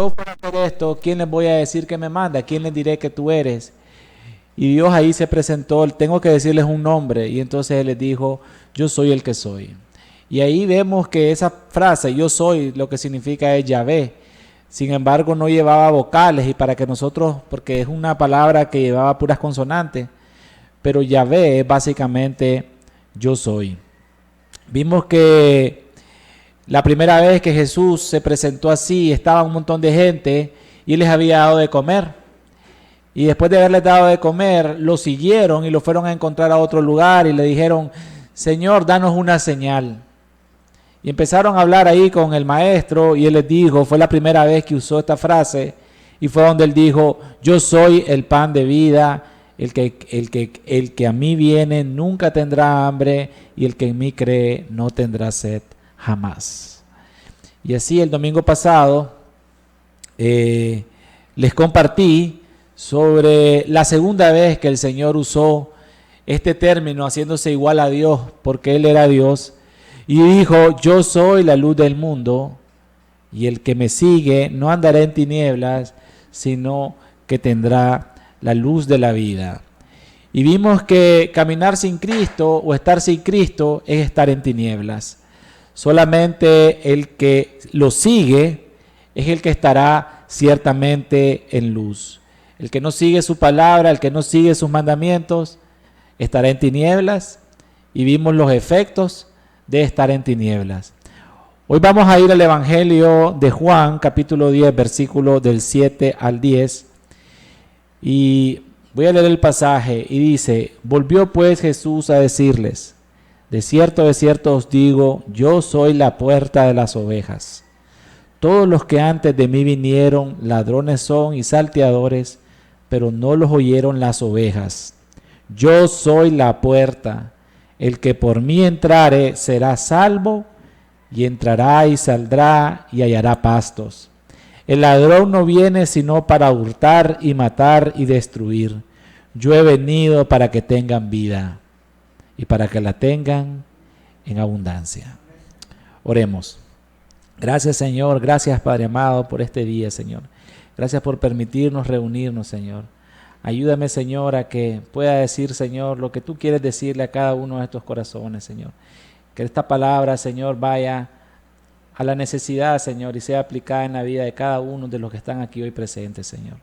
yo fuera a hacer esto, ¿quién les voy a decir que me manda? ¿Quién les diré que tú eres? Y Dios ahí se presentó, tengo que decirles un nombre. Y entonces Él les dijo, yo soy el que soy. Y ahí vemos que esa frase, yo soy, lo que significa es Yahvé. Sin embargo, no llevaba vocales, y para que nosotros, porque es una palabra que llevaba puras consonantes, pero Yahvé es básicamente yo soy. Vimos que la primera vez que Jesús se presentó así, estaba un montón de gente y Él les había dado de comer. Y después de haberles dado de comer, lo siguieron y lo fueron a encontrar a otro lugar y le dijeron, Señor, danos una señal. Y empezaron a hablar ahí con el maestro y Él les dijo, fue la primera vez que usó esta frase, y fue donde Él dijo, yo soy el pan de vida, el que a mí viene nunca tendrá hambre, y el que en mí cree no tendrá sed jamás. Y así el domingo pasado les compartí sobre la segunda vez que el Señor usó este término, haciéndose igual a Dios, porque Él era Dios, y dijo, yo soy la luz del mundo, y el que me sigue no andará en tinieblas, sino que tendrá la luz de la vida. Y vimos que caminar sin Cristo o estar sin Cristo es estar en tinieblas. Solamente el que lo sigue es el que estará ciertamente en luz. El que no sigue su palabra, el que no sigue sus mandamientos, estará en tinieblas, y vimos los efectos de estar en tinieblas. Hoy vamos a ir al Evangelio de Juan, capítulo 10, versículo del 7 al 10, y voy a leer el pasaje, y dice, volvió pues Jesús a decirles, de cierto os digo, yo soy la puerta de las ovejas. Todos los que antes de mí vinieron, ladrones son y salteadores, pero no los oyeron las ovejas. Yo soy la puerta, el que por mí entrare será salvo, y entrará y saldrá y hallará pastos. El ladrón no viene sino para hurtar y matar y destruir. Yo he venido para que tengan vida, y para que la tengan en abundancia. Oremos. Gracias, Señor, gracias, Padre amado, por este día, Señor. Gracias por permitirnos reunirnos, Señor. Ayúdame, Señor, a que pueda decir, Señor, lo que tú quieres decirle a cada uno de estos corazones, Señor. Que esta palabra, Señor, vaya a la necesidad, Señor, y sea aplicada en la vida de cada uno de los que están aquí hoy presentes, Señor.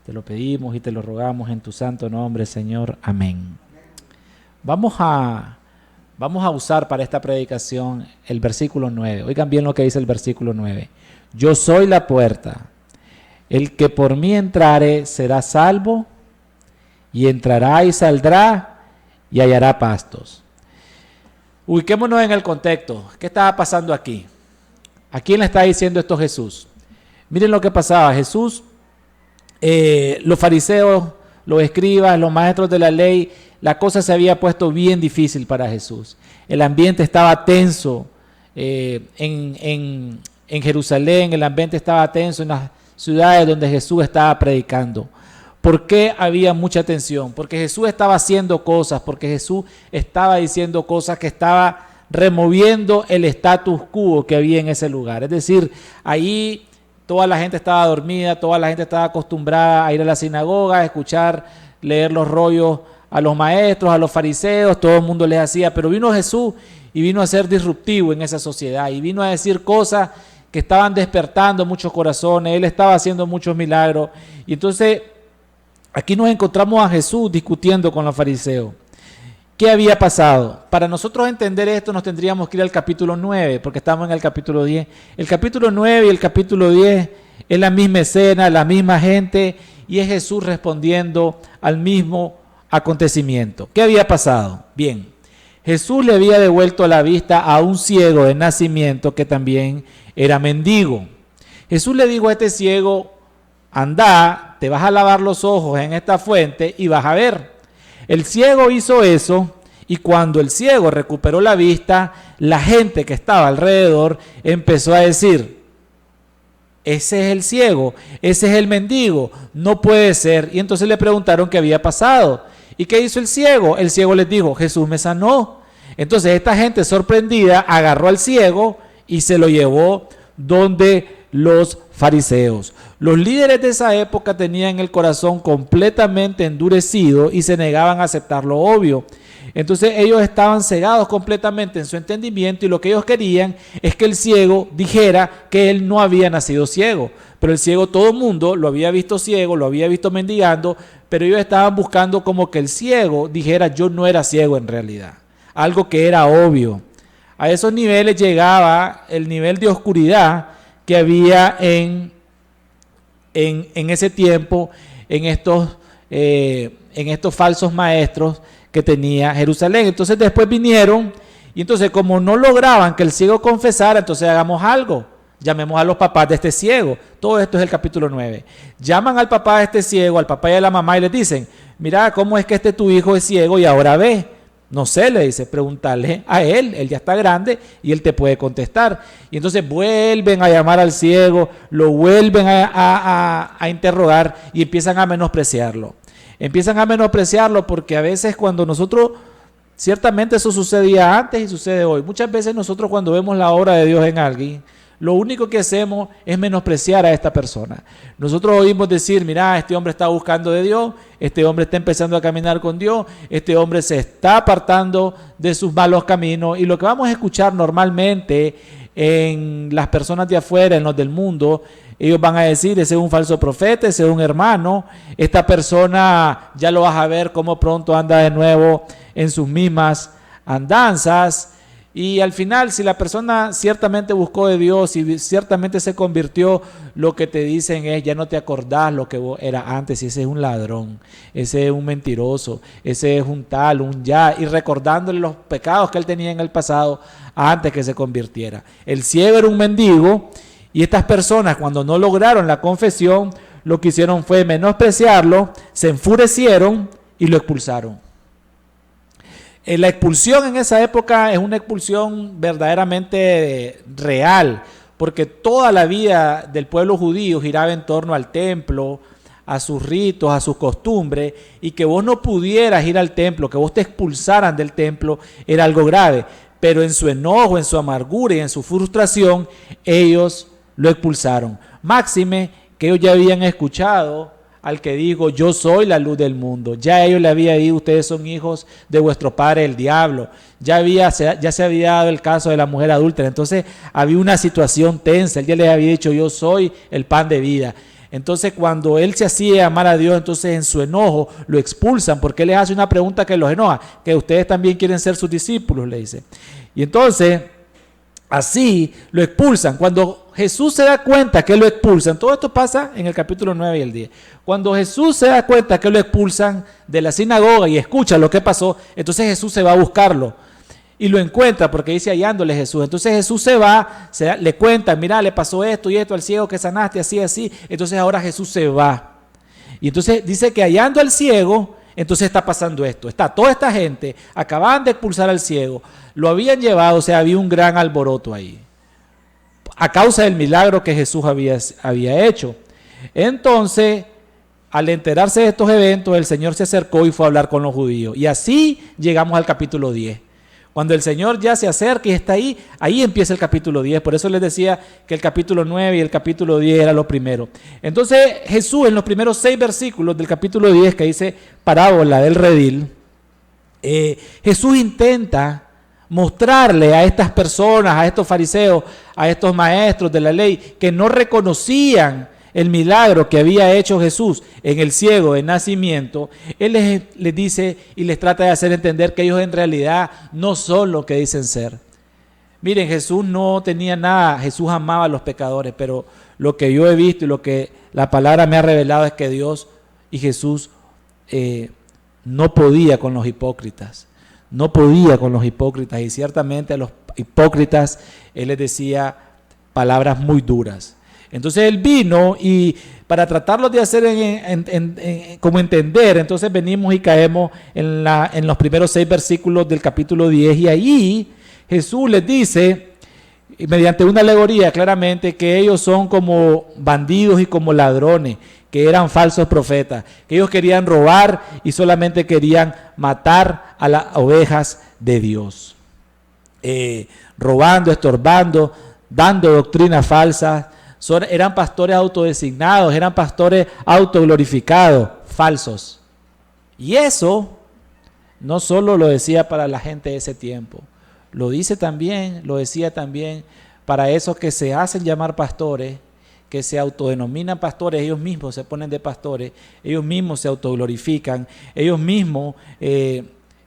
Te lo pedimos y te lo rogamos en tu santo nombre, Señor. Amén. Vamos a usar para esta predicación el versículo 9. Oigan bien lo que dice el versículo 9. Yo soy la puerta. El que por mí entrare será salvo, y entrará y saldrá y hallará pastos. Ubiquémonos en el contexto. ¿Qué estaba pasando aquí? ¿A quién le está diciendo esto Jesús? Miren lo que pasaba. Jesús, los fariseos, los escribas, los maestros de la ley, la cosa se había puesto bien difícil para Jesús. El ambiente estaba tenso en Jerusalén, el ambiente estaba tenso en las ciudades donde Jesús estaba predicando. ¿Por qué había mucha tensión? Porque Jesús estaba haciendo cosas, porque Jesús estaba diciendo cosas que estaba removiendo el status quo que había en ese lugar. Es decir, ahí toda la gente estaba dormida, toda la gente estaba acostumbrada a ir a la sinagoga, a escuchar, leer los rollos a los maestros, a los fariseos, todo el mundo les hacía, pero vino Jesús y vino a ser disruptivo en esa sociedad y vino a decir cosas que estaban despertando muchos corazones. Él estaba haciendo muchos milagros, y entonces aquí nos encontramos a Jesús discutiendo con los fariseos. ¿Qué había pasado? Para nosotros entender esto nos tendríamos que ir al capítulo 9, porque estamos en el capítulo 10. El capítulo 9 y el capítulo 10 es la misma escena, la misma gente, y es Jesús respondiendo al mismo acontecimiento. ¿Qué había pasado? Bien, Jesús le había devuelto la vista a un ciego de nacimiento que también era mendigo. Jesús le dijo a este ciego, anda, te vas a lavar los ojos en esta fuente y vas a ver. El ciego hizo eso, y cuando el ciego recuperó la vista, la gente que estaba alrededor empezó a decir, ese es el ciego, ese es el mendigo, no puede ser. Y entonces le preguntaron qué había pasado. ¿Y qué hizo el ciego? El ciego les dijo, Jesús me sanó. Entonces esta gente sorprendida agarró al ciego y se lo llevó donde los fariseos. Los líderes de esa época tenían el corazón completamente endurecido y se negaban a aceptar lo obvio. Entonces ellos estaban cegados completamente en su entendimiento y lo que ellos querían es que el ciego dijera que él no había nacido ciego. Pero el ciego, todo el mundo lo había visto ciego, lo había visto mendigando, pero ellos estaban buscando como que el ciego dijera yo no era ciego en realidad. Algo que era obvio. A esos niveles llegaba el nivel de oscuridad que había en ese tiempo, en estos falsos maestros que tenía Jerusalén. Entonces después vinieron y entonces como no lograban que el ciego confesara, entonces hagamos algo. Llamemos a los papás de este ciego. Todo esto es el capítulo 9. Llaman al papá de este ciego, al papá y a la mamá y les dicen, mira, ¿cómo es que tu hijo es ciego y ahora ve? No sé, le dice, pregúntale a él ya está grande y él te puede contestar. Y entonces vuelven a llamar al ciego, lo vuelven a interrogar y empiezan a menospreciarlo. Empiezan a menospreciarlo porque a veces cuando nosotros, ciertamente eso sucedía antes y sucede hoy. Muchas veces nosotros cuando vemos la obra de Dios en alguien, lo único que hacemos es menospreciar a esta persona. Nosotros oímos decir, mira, este hombre está buscando de Dios, este hombre está empezando a caminar con Dios, este hombre se está apartando de sus malos caminos. Y lo que vamos a escuchar normalmente en las personas de afuera, en los del mundo, ellos van a decir, ese es un falso profeta, ese es un hermano, esta persona ya lo vas a ver cómo pronto anda de nuevo en sus mismas andanzas. Y al final, si la persona ciertamente buscó de Dios y ciertamente se convirtió, lo que te dicen es, ya no te acordás lo que vos eras antes, y ese es un ladrón, ese es un mentiroso, ese es un tal, un ya, y recordándole los pecados que él tenía en el pasado antes que se convirtiera. El ciego era un mendigo, y estas personas cuando no lograron la confesión, lo que hicieron fue menospreciarlo, se enfurecieron y lo expulsaron. La expulsión en esa época es una expulsión verdaderamente real, porque toda la vida del pueblo judío giraba en torno al templo, a sus ritos, a sus costumbres, y que vos no pudieras ir al templo, que vos te expulsaran del templo, era algo grave. Pero en su enojo, en su amargura y en su frustración, ellos lo expulsaron. Máxime que ellos ya habían escuchado al que dijo, yo soy la luz del mundo. Ya ellos le habían dicho, ustedes son hijos de vuestro padre el diablo. Ya se había dado el caso de la mujer adúltera. Entonces había una situación tensa. Él ya les había dicho, yo soy el pan de vida. Entonces cuando él se hacía amar a Dios, entonces en su enojo lo expulsan, porque él les hace una pregunta que los enoja, que ustedes también quieren ser sus discípulos, le dice. Y entonces así lo expulsan. Cuando Jesús se da cuenta que lo expulsan, todo esto pasa en el capítulo 9 y el 10. Cuando Jesús se da cuenta que lo expulsan de la sinagoga y escucha lo que pasó, entonces Jesús se va a buscarlo y lo encuentra, porque dice hallándole Jesús. Entonces Jesús se va, le cuenta, mira, le pasó esto y esto al ciego que sanaste, así, así. Entonces ahora Jesús se va. Y entonces dice que hallando al ciego, entonces está pasando esto. Está toda esta gente, acaban de expulsar al ciego, lo habían llevado, o sea, había un gran alboroto ahí, a causa del milagro que Jesús había hecho. Entonces, al enterarse de estos eventos, el Señor se acercó y fue a hablar con los judíos. Y así llegamos al capítulo 10. Cuando el Señor ya se acerca y está ahí, ahí empieza el capítulo 10. Por eso les decía que el capítulo 9 y el capítulo 10 era lo primero. Entonces Jesús, en los primeros 6 versículos del capítulo 10, que dice parábola del redil, Jesús intenta mostrarle a estas personas, a estos fariseos, a estos maestros de la ley, que no reconocían el milagro que había hecho Jesús en el ciego de nacimiento. Él les dice y les trata de hacer entender que ellos en realidad no son lo que dicen ser. Miren, Jesús no tenía nada, Jesús amaba a los pecadores, pero lo que yo he visto y lo que la palabra me ha revelado es que Dios y Jesús no podía con los hipócritas. No podía con los hipócritas, y ciertamente a los hipócritas Él les decía palabras muy duras. Entonces Él vino y para tratarlos de hacer como entender, entonces venimos y caemos en los primeros 6 versículos del capítulo 10, y ahí Jesús les dice, mediante una alegoría claramente, que ellos son como bandidos y como ladrones, que eran falsos profetas, que ellos querían robar y solamente querían matar a las ovejas de Dios. Robando, estorbando, dando doctrinas falsas Eran pastores autodesignados, eran pastores autoglorificados, falsos. Y eso no solo lo decía para la gente de ese tiempo, lo decía también para esos que se hacen llamar pastores, que se autodenominan pastores, ellos mismos se ponen de pastores, ellos mismos se autoglorifican, ellos mismos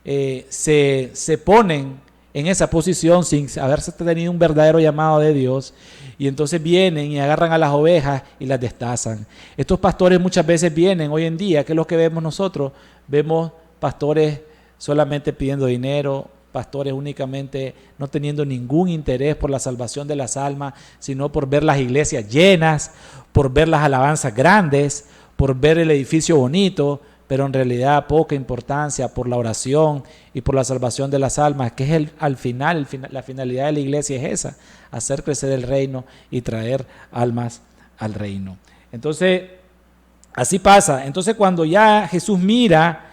se ponen en esa posición sin haberse tenido un verdadero llamado de Dios, y entonces vienen y agarran a las ovejas y las destazan. Estos pastores muchas veces vienen hoy en día, ¿qué es lo que vemos nosotros? Vemos pastores solamente pidiendo dinero, pastores únicamente no teniendo ningún interés por la salvación de las almas, sino por ver las iglesias llenas, por ver las alabanzas grandes, por ver el edificio bonito, pero en realidad poca importancia por la oración y por la salvación de las almas, que es la finalidad de la iglesia es esa, hacer crecer el reino y traer almas al reino. Entonces, así pasa. Entonces, cuando ya Jesús mira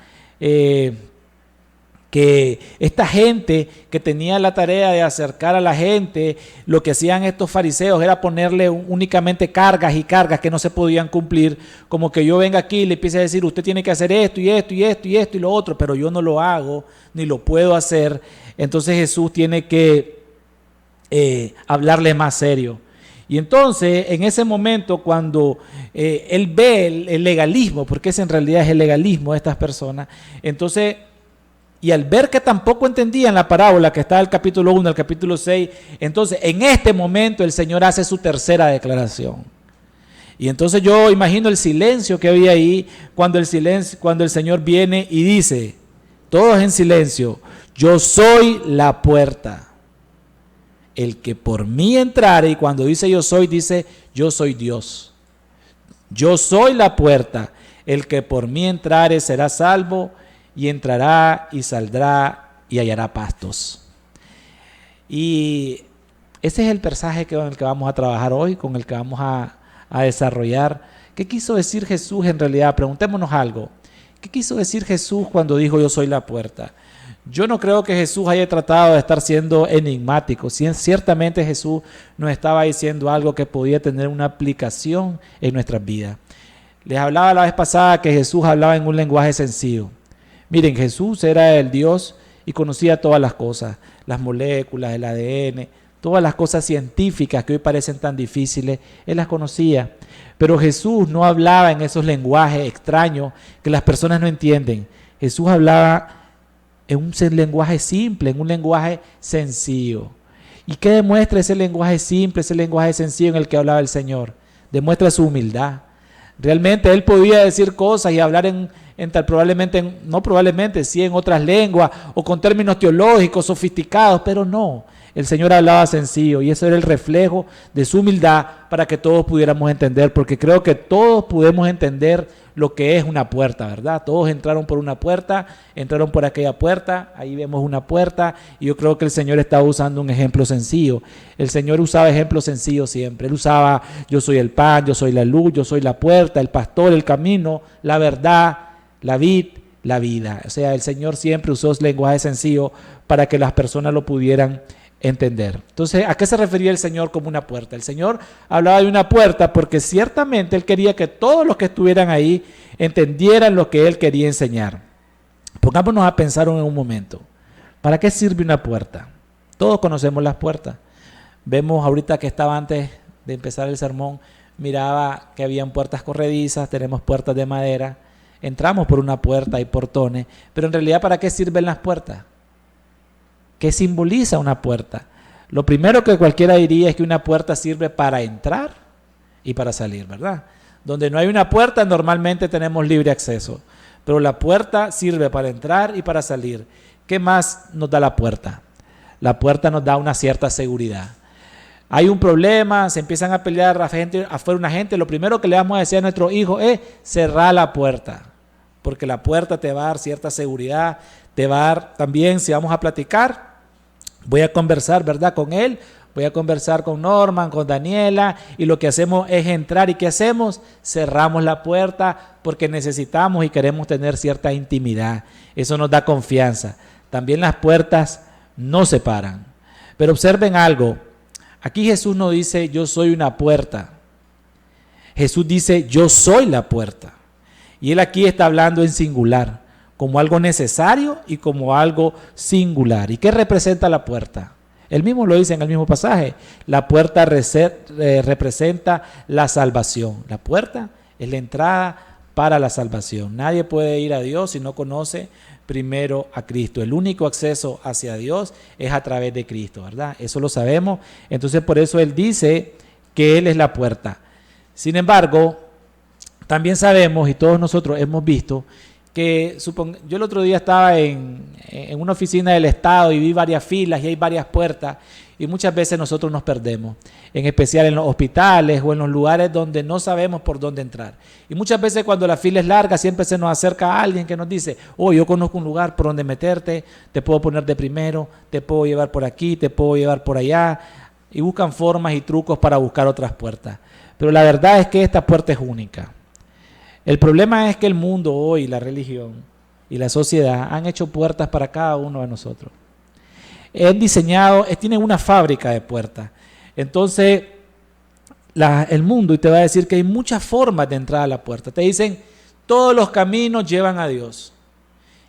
que esta gente que tenía la tarea de acercar a la gente, lo que hacían estos fariseos era ponerle únicamente cargas y cargas que no se podían cumplir, como que yo venga aquí y le empiece a decir, usted tiene que hacer esto y esto y esto y esto y lo otro, pero yo no lo hago, ni lo puedo hacer. Entonces Jesús tiene que hablarle más serio. Y entonces, en ese momento, cuando él ve el legalismo, porque ese en realidad es el legalismo de estas personas, entonces, y al ver que tampoco entendían la parábola que está del capítulo 1 al capítulo 6, entonces en este momento el Señor hace su tercera declaración. Y entonces yo imagino el silencio que había ahí cuando el Señor viene y dice, todos en silencio, yo soy la puerta. El que por mí entrare, y cuando dice yo soy Dios. Yo soy la puerta. El que por mí entrare será salvo, y entrará y saldrá y hallará pastos. Y ese es el pasaje con el que vamos a trabajar hoy, con el que vamos a desarrollar. ¿Qué quiso decir Jesús en realidad? Preguntémonos algo. ¿Qué quiso decir Jesús cuando dijo yo soy la puerta? Yo no creo que Jesús haya tratado de estar siendo enigmático. Ciertamente Jesús nos estaba diciendo algo que podía tener una aplicación en nuestras vidas. Les hablaba la vez pasada que Jesús hablaba en un lenguaje sencillo. Miren, Jesús era el Dios y conocía todas las cosas, las moléculas, el ADN, todas las cosas científicas que hoy parecen tan difíciles, Él las conocía. Pero Jesús no hablaba en esos lenguajes extraños que las personas no entienden. Jesús hablaba en un lenguaje simple, en un lenguaje sencillo. ¿Y qué demuestra ese lenguaje simple, ese lenguaje sencillo en el que hablaba el Señor? Demuestra su humildad. Realmente Él podía decir cosas y hablar sí en otras lenguas o con términos teológicos sofisticados, pero no. El Señor hablaba sencillo y eso era el reflejo de su humildad para que todos pudiéramos entender, porque creo que todos podemos entender lo que es una puerta, ¿verdad? Todos entraron por una puerta, entraron por aquella puerta, ahí vemos una puerta y yo creo que el Señor estaba usando un ejemplo sencillo. El Señor usaba ejemplos sencillos siempre. Él usaba yo soy el pan, yo soy la luz, yo soy la puerta, el pastor, el camino, la verdad, la vid, la vida. O sea, el Señor siempre usó lenguaje sencillo para que las personas lo pudieran entender. Entonces, ¿a qué se refería el Señor como una puerta? El Señor hablaba de una puerta porque ciertamente Él quería que todos los que estuvieran ahí entendieran lo que Él quería enseñar. Pongámonos a pensar en un momento. ¿Para qué sirve una puerta? Todos conocemos las puertas. Vemos ahorita que estaba antes de empezar el sermón, miraba que habían puertas corredizas, tenemos puertas de madera, entramos por una puerta y portones, pero en realidad ¿para qué sirven las puertas? ¿Qué simboliza una puerta? Lo primero que cualquiera diría es que una puerta sirve para entrar y para salir, ¿verdad? Donde no hay una puerta normalmente tenemos libre acceso, pero la puerta sirve para entrar y para salir. ¿Qué más nos da la puerta? La puerta nos da una cierta seguridad. Hay un problema, se empiezan a pelear afuera una gente, lo primero que le vamos a decir a nuestros hijos es cerrar la puerta, porque la puerta te va a dar cierta seguridad, te va a dar también, si vamos a platicar, voy a conversar, ¿verdad?, con él, voy a conversar con Norman, con Daniela, y lo que hacemos es entrar, ¿y qué hacemos? Cerramos la puerta porque necesitamos y queremos tener cierta intimidad, eso nos da confianza. También las puertas no separan, pero observen algo, aquí Jesús nos dice, yo soy una puerta, Jesús dice, yo soy la puerta. Y él aquí está hablando en singular, como algo necesario y como algo singular. ¿Y qué representa la puerta? Él mismo lo dice en el mismo pasaje. La puerta representa la salvación. La puerta es la entrada para la salvación. Nadie puede ir a Dios si no conoce primero a Cristo. El único acceso hacia Dios es a través de Cristo, ¿verdad? Eso lo sabemos. Entonces por eso Él dice que Él es la puerta. Sin embargo, también sabemos y todos nosotros hemos visto que yo el otro día estaba en una oficina del Estado y vi varias filas y hay varias puertas y muchas veces nosotros nos perdemos, en especial en los hospitales o en los lugares donde no sabemos por dónde entrar. Y muchas veces cuando la fila es larga siempre se nos acerca a alguien que nos dice, oh, yo conozco un lugar por donde meterte, te puedo poner de primero, te puedo llevar por aquí, te puedo llevar por allá, y buscan formas y trucos para buscar otras puertas. Pero la verdad es que esta puerta es única. El problema es que el mundo hoy, la religión y la sociedad han hecho puertas para cada uno de nosotros. Tienen una fábrica de puertas. Entonces, el mundo te va a decir que hay muchas formas de entrar a la puerta. Te dicen, todos los caminos llevan a Dios.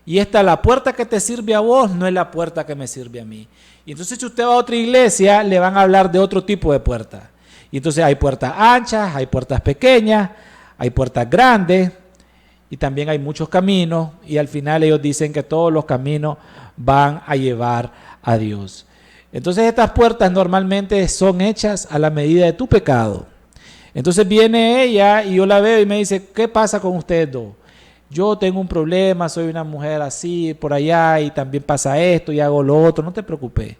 Y la puerta que te sirve a vos no es la puerta que me sirve a mí. Y entonces si usted va a otra iglesia, le van a hablar de otro tipo de puerta. Y entonces hay puertas anchas, hay puertas pequeñas, hay puertas grandes y también hay muchos caminos y al final ellos dicen que todos los caminos van a llevar a Dios. Entonces estas puertas normalmente son hechas a la medida de tu pecado. Entonces viene ella y yo la veo y me dice, ¿qué pasa con ustedes dos? Yo tengo un problema, soy una mujer así por allá y también pasa esto y hago lo otro, no te preocupes.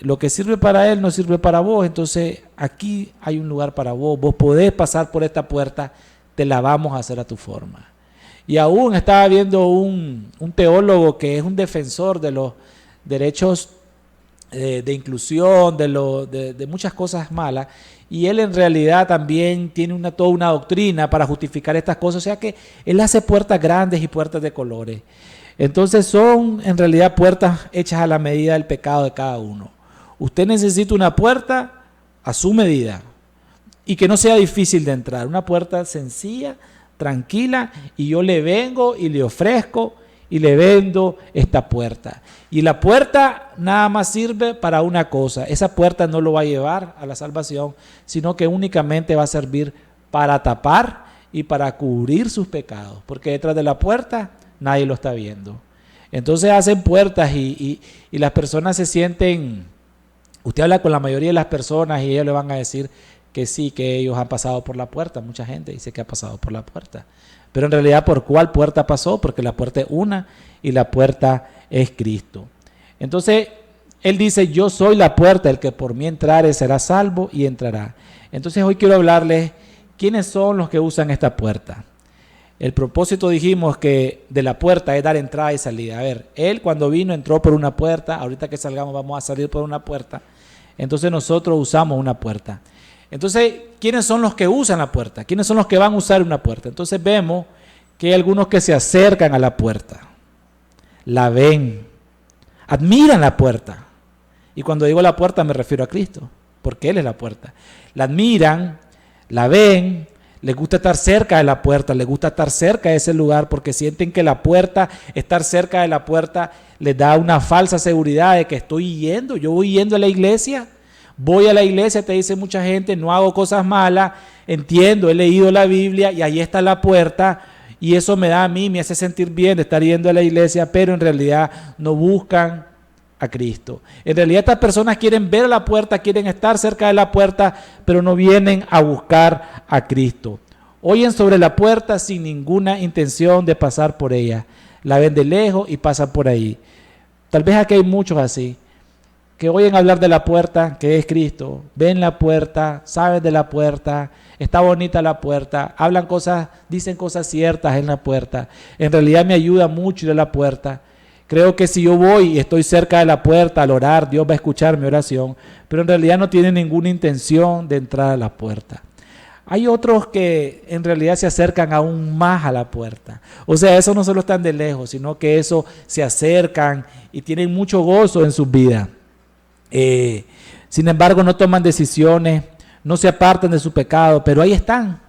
Lo que sirve para él no sirve para vos, entonces aquí hay un lugar para vos, vos podés pasar por esta puerta, te la vamos a hacer a tu forma. Y aún estaba viendo un teólogo que es un defensor de los derechos de inclusión, de muchas cosas malas, y él en realidad también tiene toda una doctrina para justificar estas cosas, o sea que él hace puertas grandes y puertas de colores. Entonces son en realidad puertas hechas a la medida del pecado de cada uno. Usted necesita una puerta a su medida y que no sea difícil de entrar. Una puerta sencilla, tranquila, y yo le vengo y le ofrezco y le vendo esta puerta. Y la puerta nada más sirve para una cosa. Esa puerta no lo va a llevar a la salvación, sino que únicamente va a servir para tapar y para cubrir sus pecados. Porque detrás de la puerta nadie lo está viendo. Entonces hacen puertas y las personas se sienten... Usted habla con la mayoría de las personas y ellos le van a decir que sí, que ellos han pasado por la puerta. Mucha gente dice que ha pasado por la puerta. Pero en realidad, ¿por cuál puerta pasó? Porque la puerta es una y la puerta es Cristo. Entonces, Él dice, yo soy la puerta, el que por mí entrare será salvo y entrará. Entonces, hoy quiero hablarles quiénes son los que usan esta puerta. El propósito, dijimos, que de la puerta es dar entrada y salida. A ver, Él cuando vino entró por una puerta, ahorita que salgamos vamos a salir por una puerta. Entonces nosotros usamos una puerta. Entonces, ¿quiénes son los que usan la puerta? ¿Quiénes son los que van a usar una puerta? Entonces vemos que hay algunos que se acercan a la puerta, la ven, admiran la puerta. Y cuando digo la puerta me refiero a Cristo, porque Él es la puerta. La admiran, la ven, les gusta estar cerca de la puerta, les gusta estar cerca de ese lugar porque sienten que la puerta, estar cerca de la puerta, les da una falsa seguridad de que estoy yendo, yo voy yendo a la iglesia, te dice mucha gente, no hago cosas malas, entiendo, he leído la Biblia y ahí está la puerta y eso me da a mí, me hace sentir bien de estar yendo a la iglesia, pero en realidad no buscan a Cristo. En realidad estas personas quieren ver a la puerta, quieren estar cerca de la puerta, pero no vienen a buscar a Cristo. Oyen sobre la puerta sin ninguna intención de pasar por ella. La ven de lejos y pasan por ahí. Tal vez aquí hay muchos así, que oyen hablar de la puerta, que es Cristo. Ven la puerta, saben de la puerta, está bonita la puerta, hablan cosas, dicen cosas ciertas en la puerta. En realidad me ayuda mucho ir a la puerta. Creo que si yo voy y estoy cerca de la puerta al orar, Dios va a escuchar mi oración, pero en realidad no tienen ninguna intención de entrar a la puerta. Hay otros que en realidad se acercan aún más a la puerta. O sea, eso no solo están de lejos, sino que eso se acercan y tienen mucho gozo en sus vidas. Sin embargo, no toman decisiones, no se apartan de su pecado, pero ahí están,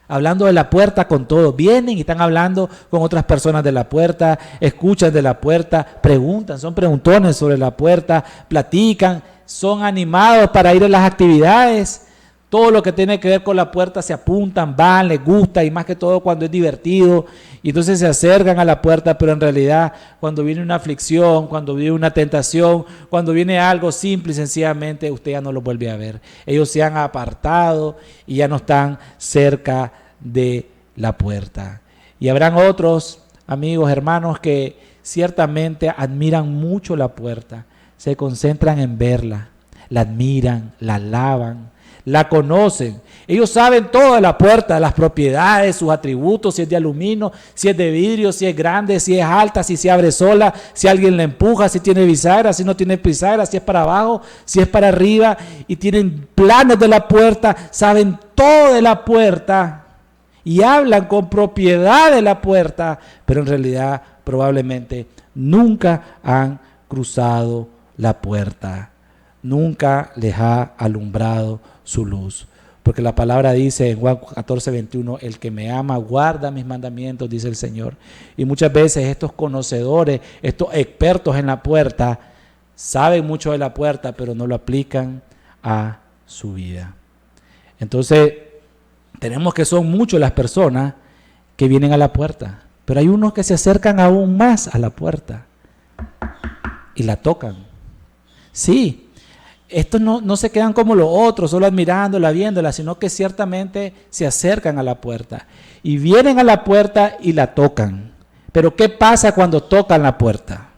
hablando de la puerta con todo. Vienen y están hablando con otras personas de la puerta, escuchan de la puerta, preguntan, son preguntones sobre la puerta, platican, son animados para ir a las actividades. Todo lo que tiene que ver con la puerta se apuntan, van, les gusta, y más que todo cuando es divertido, y entonces se acercan a la puerta, pero en realidad cuando viene una aflicción, cuando viene una tentación, cuando viene algo simple y sencillamente, usted ya no los vuelve a ver. Ellos se han apartado y ya no están cerca de la puerta. Y habrán otros amigos, hermanos, que ciertamente admiran mucho la puerta, se concentran en verla, la admiran, la alaban, la conocen. Ellos saben todo de la puerta, las propiedades, sus atributos, si es de aluminio, si es de vidrio, si es grande, si es alta, si se abre sola, si alguien la empuja, si tiene bisagra, si no tiene bisagra, si es para abajo, si es para arriba, y tienen planos de la puerta, saben todo de la puerta y hablan con propiedad de la puerta, pero en realidad probablemente nunca han cruzado la puerta, nunca les ha alumbrado su luz. Porque la palabra dice en Juan 14:21, el que me ama guarda mis mandamientos, dice el Señor. Y muchas veces estos conocedores, estos expertos en la puerta, saben mucho de la puerta, pero no lo aplican a su vida. Entonces, tenemos que son muchas las personas que vienen a la puerta, pero hay unos que se acercan aún más a la puerta y la tocan. Sí. Estos no se quedan como los otros, solo admirándola, viéndola, sino que ciertamente se acercan a la puerta. Y vienen a la puerta y la tocan. Pero ¿qué pasa cuando tocan la puerta?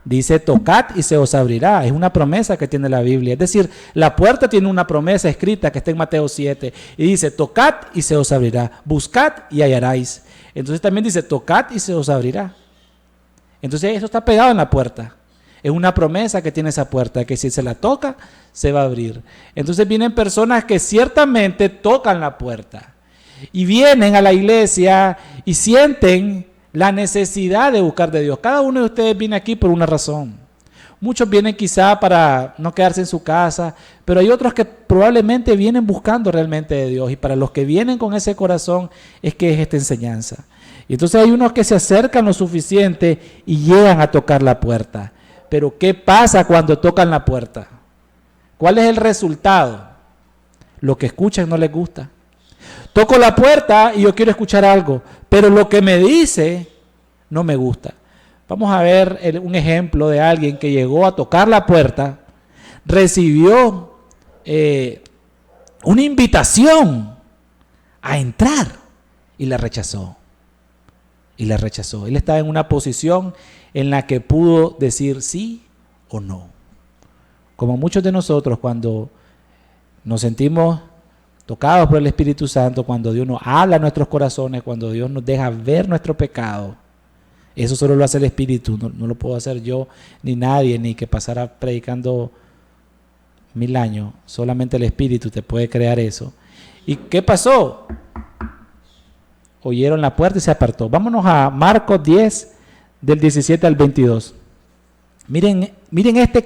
Dice, tocad y se os abrirá. Es una promesa que tiene la Biblia. Es decir, la puerta tiene una promesa escrita que está en Mateo 7. Y dice, tocad y se os abrirá. Buscad y hallaréis. Entonces también dice, tocad y se os abrirá. Entonces eso está pegado en la puerta. Es una promesa que tiene esa puerta, que si se la toca, se va a abrir. Entonces vienen personas que ciertamente tocan la puerta y vienen a la iglesia y sienten la necesidad de buscar de Dios. Cada uno de ustedes viene aquí por una razón. Muchos vienen quizá para no quedarse en su casa, pero hay otros que probablemente vienen buscando realmente de Dios. Y para los que vienen con ese corazón es que es esta enseñanza. Y entonces hay unos que se acercan lo suficiente y llegan a tocar la puerta. Pero ¿qué pasa cuando tocan la puerta? ¿Cuál es el resultado? Lo que escuchan no les gusta. Toco la puerta y yo quiero escuchar algo, pero lo que me dice no me gusta. Vamos a ver un ejemplo de alguien que llegó a tocar la puerta, recibió una invitación a entrar y la rechazó. Él estaba en una posición en la que pudo decir sí o no. Como muchos de nosotros cuando nos sentimos tocados por el Espíritu Santo, cuando Dios nos habla a nuestros corazones, cuando Dios nos deja ver nuestro pecado, eso solo lo hace el Espíritu, no lo puedo hacer yo ni nadie, ni que pasara predicando 1000 años, solamente el Espíritu te puede crear eso. ¿Y qué pasó? Oyeron la puerta y se apartó. Vámonos a Marcos 10, del 17 al 22. Miren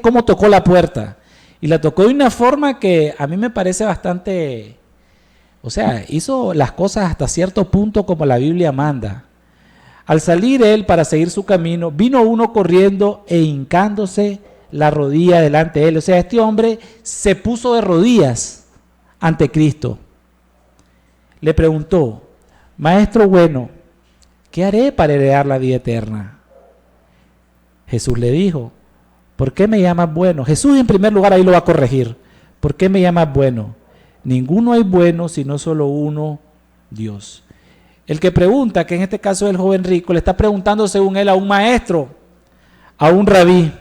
cómo tocó la puerta. Y la tocó de una forma que a mí me parece bastante, hizo las cosas hasta cierto punto como la Biblia manda. Al salir él para seguir su camino, vino uno corriendo e hincándose la rodilla delante de él. Este hombre se puso de rodillas ante Cristo. Le preguntó, Maestro bueno, ¿qué haré para heredar la vida eterna? Jesús le dijo, ¿por qué me llamas bueno? Jesús en primer lugar ahí lo va a corregir. ¿Por qué me llamas bueno? Ninguno hay bueno sino solo uno, Dios. El que pregunta, que en este caso es el joven rico, le está preguntando según él a un maestro, a un rabí.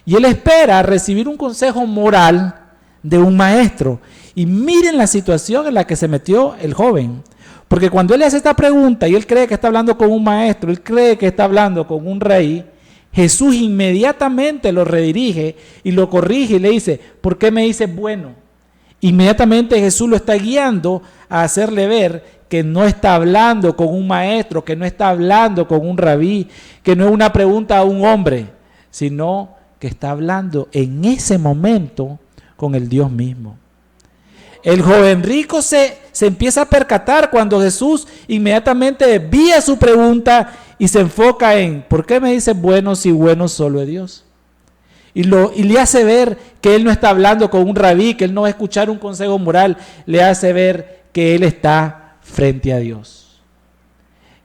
Y él espera recibir un consejo moral de un maestro. Y miren la situación en la que se metió el joven. Porque cuando él hace esta pregunta y él cree que está hablando con un maestro, él cree que está hablando con un rey, Jesús inmediatamente lo redirige y lo corrige y le dice, ¿por qué me dices bueno? Inmediatamente Jesús lo está guiando a hacerle ver que no está hablando con un maestro, que no está hablando con un rabí, que no es una pregunta a un hombre, sino que está hablando en ese momento con el Dios mismo. el joven rico se empieza a percatar cuando Jesús inmediatamente desvía su pregunta y se enfoca en, ¿por qué me dices bueno si bueno solo es Dios? Y le hace ver que él no está hablando con un rabí, que él no va a escuchar un consejo moral, le hace ver que él está frente a Dios.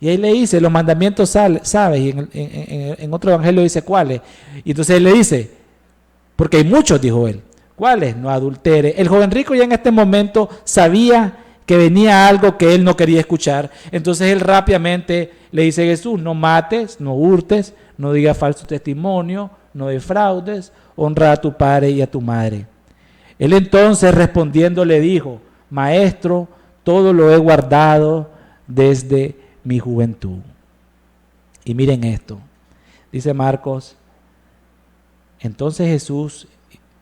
Y ahí le dice, los mandamientos sabes, y en otro evangelio dice cuáles. Y entonces él le dice, porque hay muchos, dijo él, ¿cuáles? No adultere. El joven rico ya en este momento sabía que venía algo que él no quería escuchar. Entonces él rápidamente le dice a Jesús, no mates, no hurtes, no digas falso testimonio, no defraudes, honra a tu padre y a tu madre. Él entonces respondiendo le dijo, maestro, todo lo he guardado desde mi juventud. Y miren esto, dice Marcos, entonces Jesús,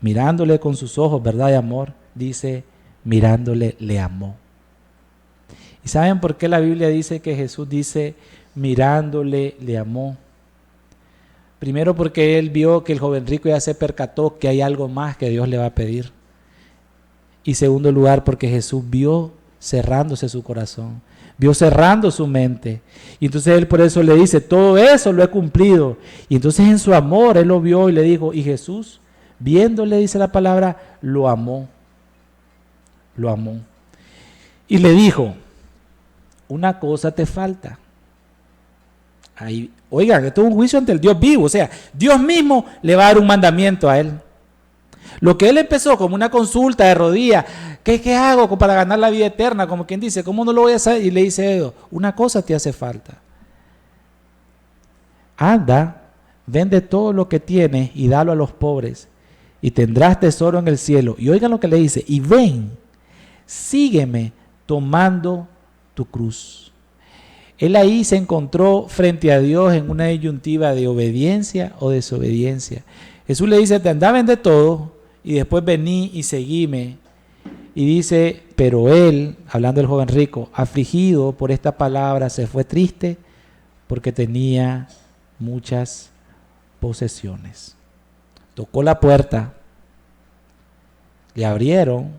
mirándole con sus ojos, verdad y amor, dice, mirándole le amó. ¿Y saben por qué la Biblia dice que Jesús dice, mirándole le amó? Primero porque él vio que el joven rico ya se percató que hay algo más que Dios le va a pedir. Y segundo lugar porque Jesús vio cerrándose su corazón, vio cerrando su mente. Y entonces él por eso le dice, todo eso lo he cumplido. Y entonces en su amor él lo vio y le dijo, y Jesús, viéndole, dice la palabra, lo amó. Lo amó. Y le dijo, una cosa te falta. Ahí, oigan, esto es un juicio ante el Dios vivo, o sea, Dios mismo le va a dar un mandamiento a él. Lo que él empezó como una consulta de rodillas, ¿qué hago para ganar la vida eterna? Como quien dice, ¿cómo no lo voy a hacer? Y le dice Dios, una cosa te hace falta. Anda, vende todo lo que tienes y dalo a los pobres y tendrás tesoro en el cielo. Y oigan lo que le dice, y ven, sígueme tomando tu cruz. Él ahí se encontró frente a Dios en una disyuntiva de obediencia o desobediencia. Jesús le dice, te anda a vender todo y después vení y seguime. Y dice, pero él, hablando del joven rico, afligido por esta palabra, se fue triste porque tenía muchas posesiones. Tocó la puerta, le abrieron,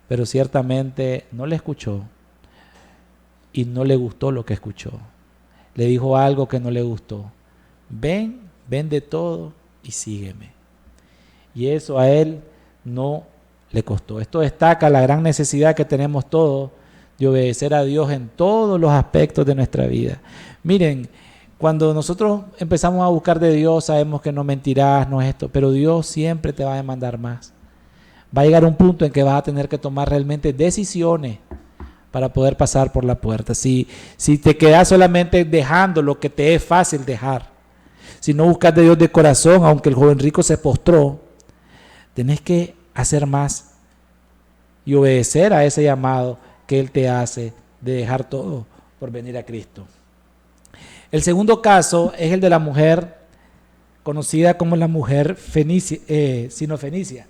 pero ciertamente no le escuchó. Y no le gustó lo que escuchó. Le dijo algo que no le gustó. Ven, vende todo y sígueme. Y eso a él no le costó. Esto destaca la gran necesidad que tenemos todos de obedecer a Dios en todos los aspectos de nuestra vida. Miren, cuando nosotros empezamos a buscar de Dios, sabemos que no mentirás, no es esto, pero Dios siempre te va a demandar más. Va a llegar un punto en que vas a tener que tomar realmente decisiones para poder pasar por la puerta. Si te quedas solamente dejando lo que te es fácil dejar, si no buscas de Dios de corazón, aunque el joven rico se postró, tenés que hacer más y obedecer a ese llamado que Él te hace de dejar todo por venir a Cristo. El segundo caso es el de la mujer conocida como la mujer sinofenicia.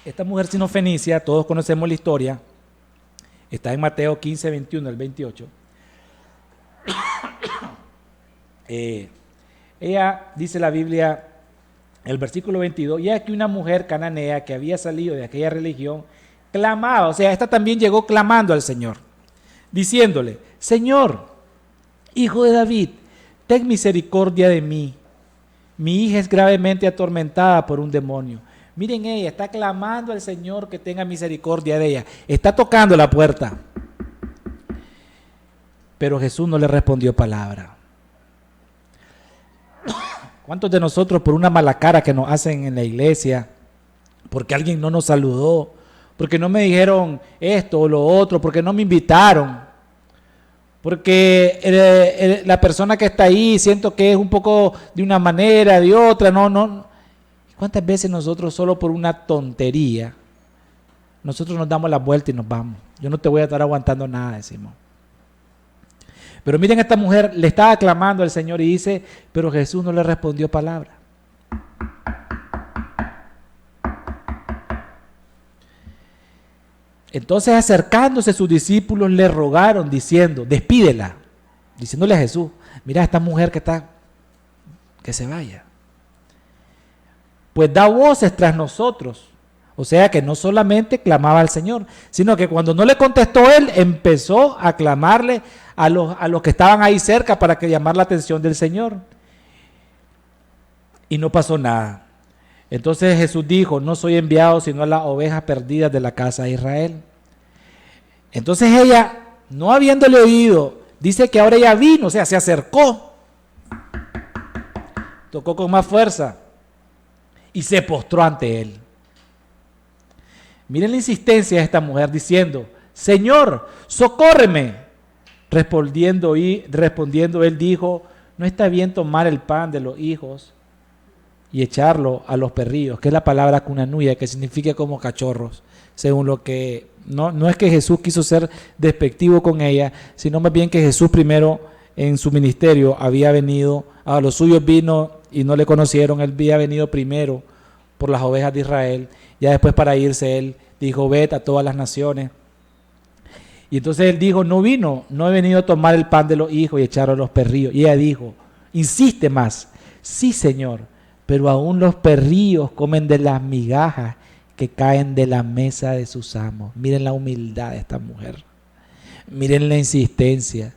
Esta mujer sinofenicia, todos conocemos la historia, está en Mateo 15, 21 al 28. Ella, dice la Biblia, el versículo 22, y aquí una mujer cananea que había salido de aquella religión, clamaba, o sea, esta también llegó clamando al Señor, diciéndole, Señor, hijo de David, ten misericordia de mí, mi hija es gravemente atormentada por un demonio. Miren, ella está clamando al Señor que tenga misericordia de ella. Está tocando la puerta. Pero Jesús no le respondió palabra. ¿Cuántos de nosotros por una mala cara que nos hacen en la iglesia, porque alguien no nos saludó, porque no me dijeron esto o lo otro, porque no me invitaron, porque la persona que está ahí siento que es un poco de una manera, de otra, no. ¿Cuántas veces nosotros solo por una tontería, nosotros nos damos la vuelta y nos vamos? Yo no te voy a estar aguantando nada, decimos. Pero miren, esta mujer le estaba clamando al Señor y dice, pero Jesús no le respondió palabra. Entonces acercándose sus discípulos le rogaron diciendo, despídela, diciéndole a Jesús, mira esta mujer que se vaya. pues da voces tras nosotros. O sea que no solamente clamaba al Señor, sino que cuando no le contestó él, empezó a clamarle a los que estaban ahí cerca para que llamar la atención del Señor. Y no pasó nada. Entonces Jesús dijo, no soy enviado sino a las ovejas perdidas de la casa de Israel. Entonces ella, no habiéndole oído, dice que ahora ella vino, o sea, se acercó, tocó con más fuerza y se postró ante él. Miren la insistencia de esta mujer diciendo, Señor, socórreme. Respondiendo él dijo, no está bien tomar el pan de los hijos y echarlo a los perrillos, que es la palabra cunanuya, que significa como cachorros, según lo que, no es que Jesús quiso ser despectivo con ella, sino más bien que Jesús primero en su ministerio había venido, a los suyos vino y no le conocieron, él había venido primero por las ovejas de Israel, ya después para irse él dijo, vete a todas las naciones. Y entonces él dijo, no he venido a tomar el pan de los hijos y echarlo a los perrillos. Y ella dijo, insiste más, sí Señor, pero aún los perrillos comen de las migajas que caen de la mesa de sus amos. Miren la humildad de esta mujer, miren la insistencia,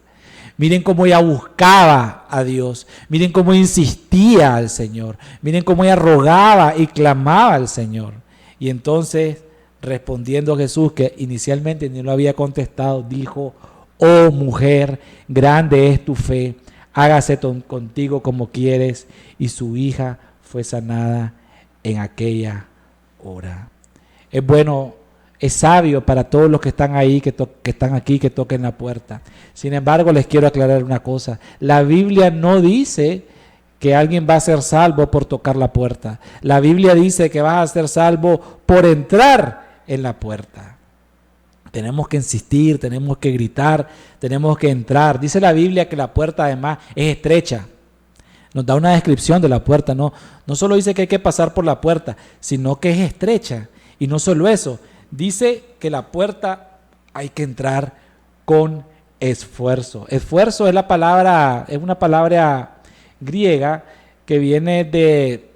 miren cómo ella buscaba a Dios, miren cómo insistía al Señor, miren cómo ella rogaba y clamaba al Señor. Y entonces, respondiendo Jesús, que inicialmente ni lo había contestado, dijo, oh mujer, grande es tu fe, hágase contigo como quieres. Y su hija fue sanada en aquella hora. Es bueno, es sabio para todos los que están ahí, que están aquí, que toquen la puerta. Sin embargo, les quiero aclarar una cosa. La Biblia no dice que alguien va a ser salvo por tocar la puerta. La Biblia dice que vas a ser salvo por entrar en la puerta. Tenemos que insistir, tenemos que gritar, tenemos que entrar. Dice la Biblia que la puerta además es estrecha. Nos da una descripción de la puerta. No solo dice que hay que pasar por la puerta, sino que es estrecha. Y no solo eso, dice que la puerta hay que entrar con esfuerzo. Esfuerzo es una palabra griega que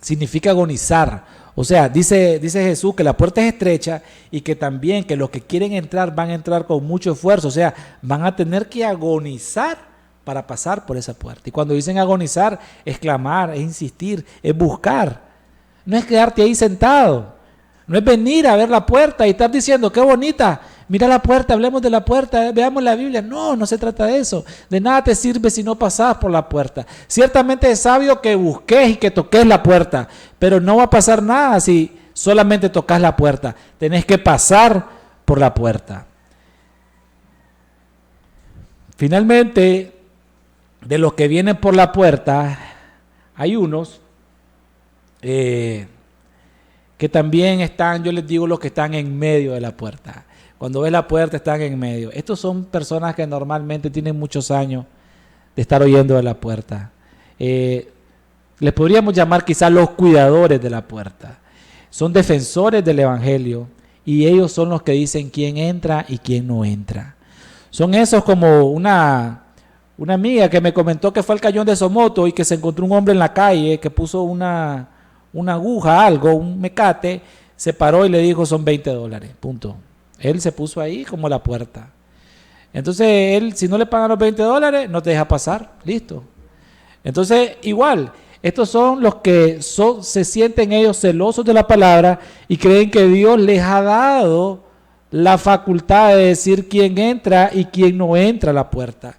significa agonizar. O sea, dice Jesús que la puerta es estrecha y que también que los que quieren entrar van a entrar con mucho esfuerzo. O sea, van a tener que agonizar para pasar por esa puerta. Y cuando dicen agonizar, es clamar, es insistir, es buscar. No es quedarte ahí sentado. No es venir a ver la puerta y estar diciendo, qué bonita, mira la puerta, hablemos de la puerta, veamos la Biblia. No se trata de eso. De nada te sirve si no pasas por la puerta. Ciertamente es sabio que busques y que toques la puerta, pero no va a pasar nada si solamente tocas la puerta. Tenés que pasar por la puerta. Finalmente, de los que vienen por la puerta, hay unos que también están, yo les digo los que están en medio de la puerta. Cuando ves la puerta están en medio. Estos son personas que normalmente tienen muchos años de estar oyendo de la puerta. Les podríamos llamar quizás los cuidadores de la puerta. Son defensores del evangelio y ellos son los que dicen quién entra y quién no entra. Son esos como una amiga que me comentó que fue al Cañón de Somoto y que se encontró un hombre en la calle que puso una aguja, algo, un mecate, se paró y le dijo son $20, punto. Él se puso ahí como la puerta. Entonces él, si no le pagan los $20, no te deja pasar, listo. Entonces igual, estos son los que se sienten ellos celosos de la palabra y creen que Dios les ha dado la facultad de decir quién entra y quién no entra a la puerta.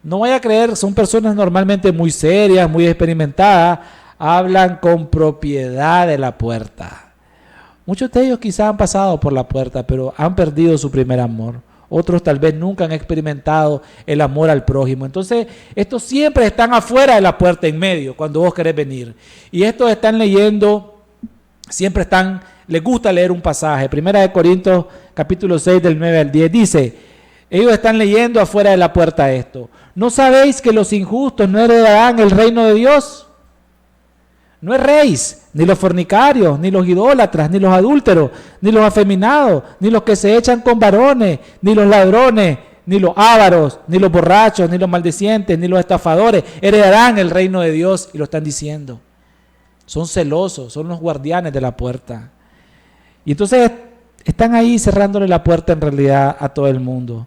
No vaya a creer, son personas normalmente muy serias, muy experimentadas, hablan con propiedad de la puerta. Muchos de ellos quizás han pasado por la puerta, pero han perdido su primer amor. Otros tal vez nunca han experimentado el amor al prójimo. Entonces, estos siempre están afuera de la puerta, en medio, cuando vos querés venir. Y estos están leyendo, les gusta leer un pasaje. 1 Corintios capítulo 6 del 9 al 10 dice, ellos están leyendo afuera de la puerta esto. ¿No sabéis que los injustos no heredarán el reino de Dios? No erréis, ni los fornicarios, ni los idólatras, ni los adúlteros, ni los afeminados, ni los que se echan con varones, ni los ladrones, ni los ávaros, ni los borrachos, ni los maldicientes, ni los estafadores heredarán el reino de Dios. Y lo están diciendo. son celosos, son los guardianes de la puerta. Y entonces están ahí cerrándole la puerta en realidad a todo el mundo.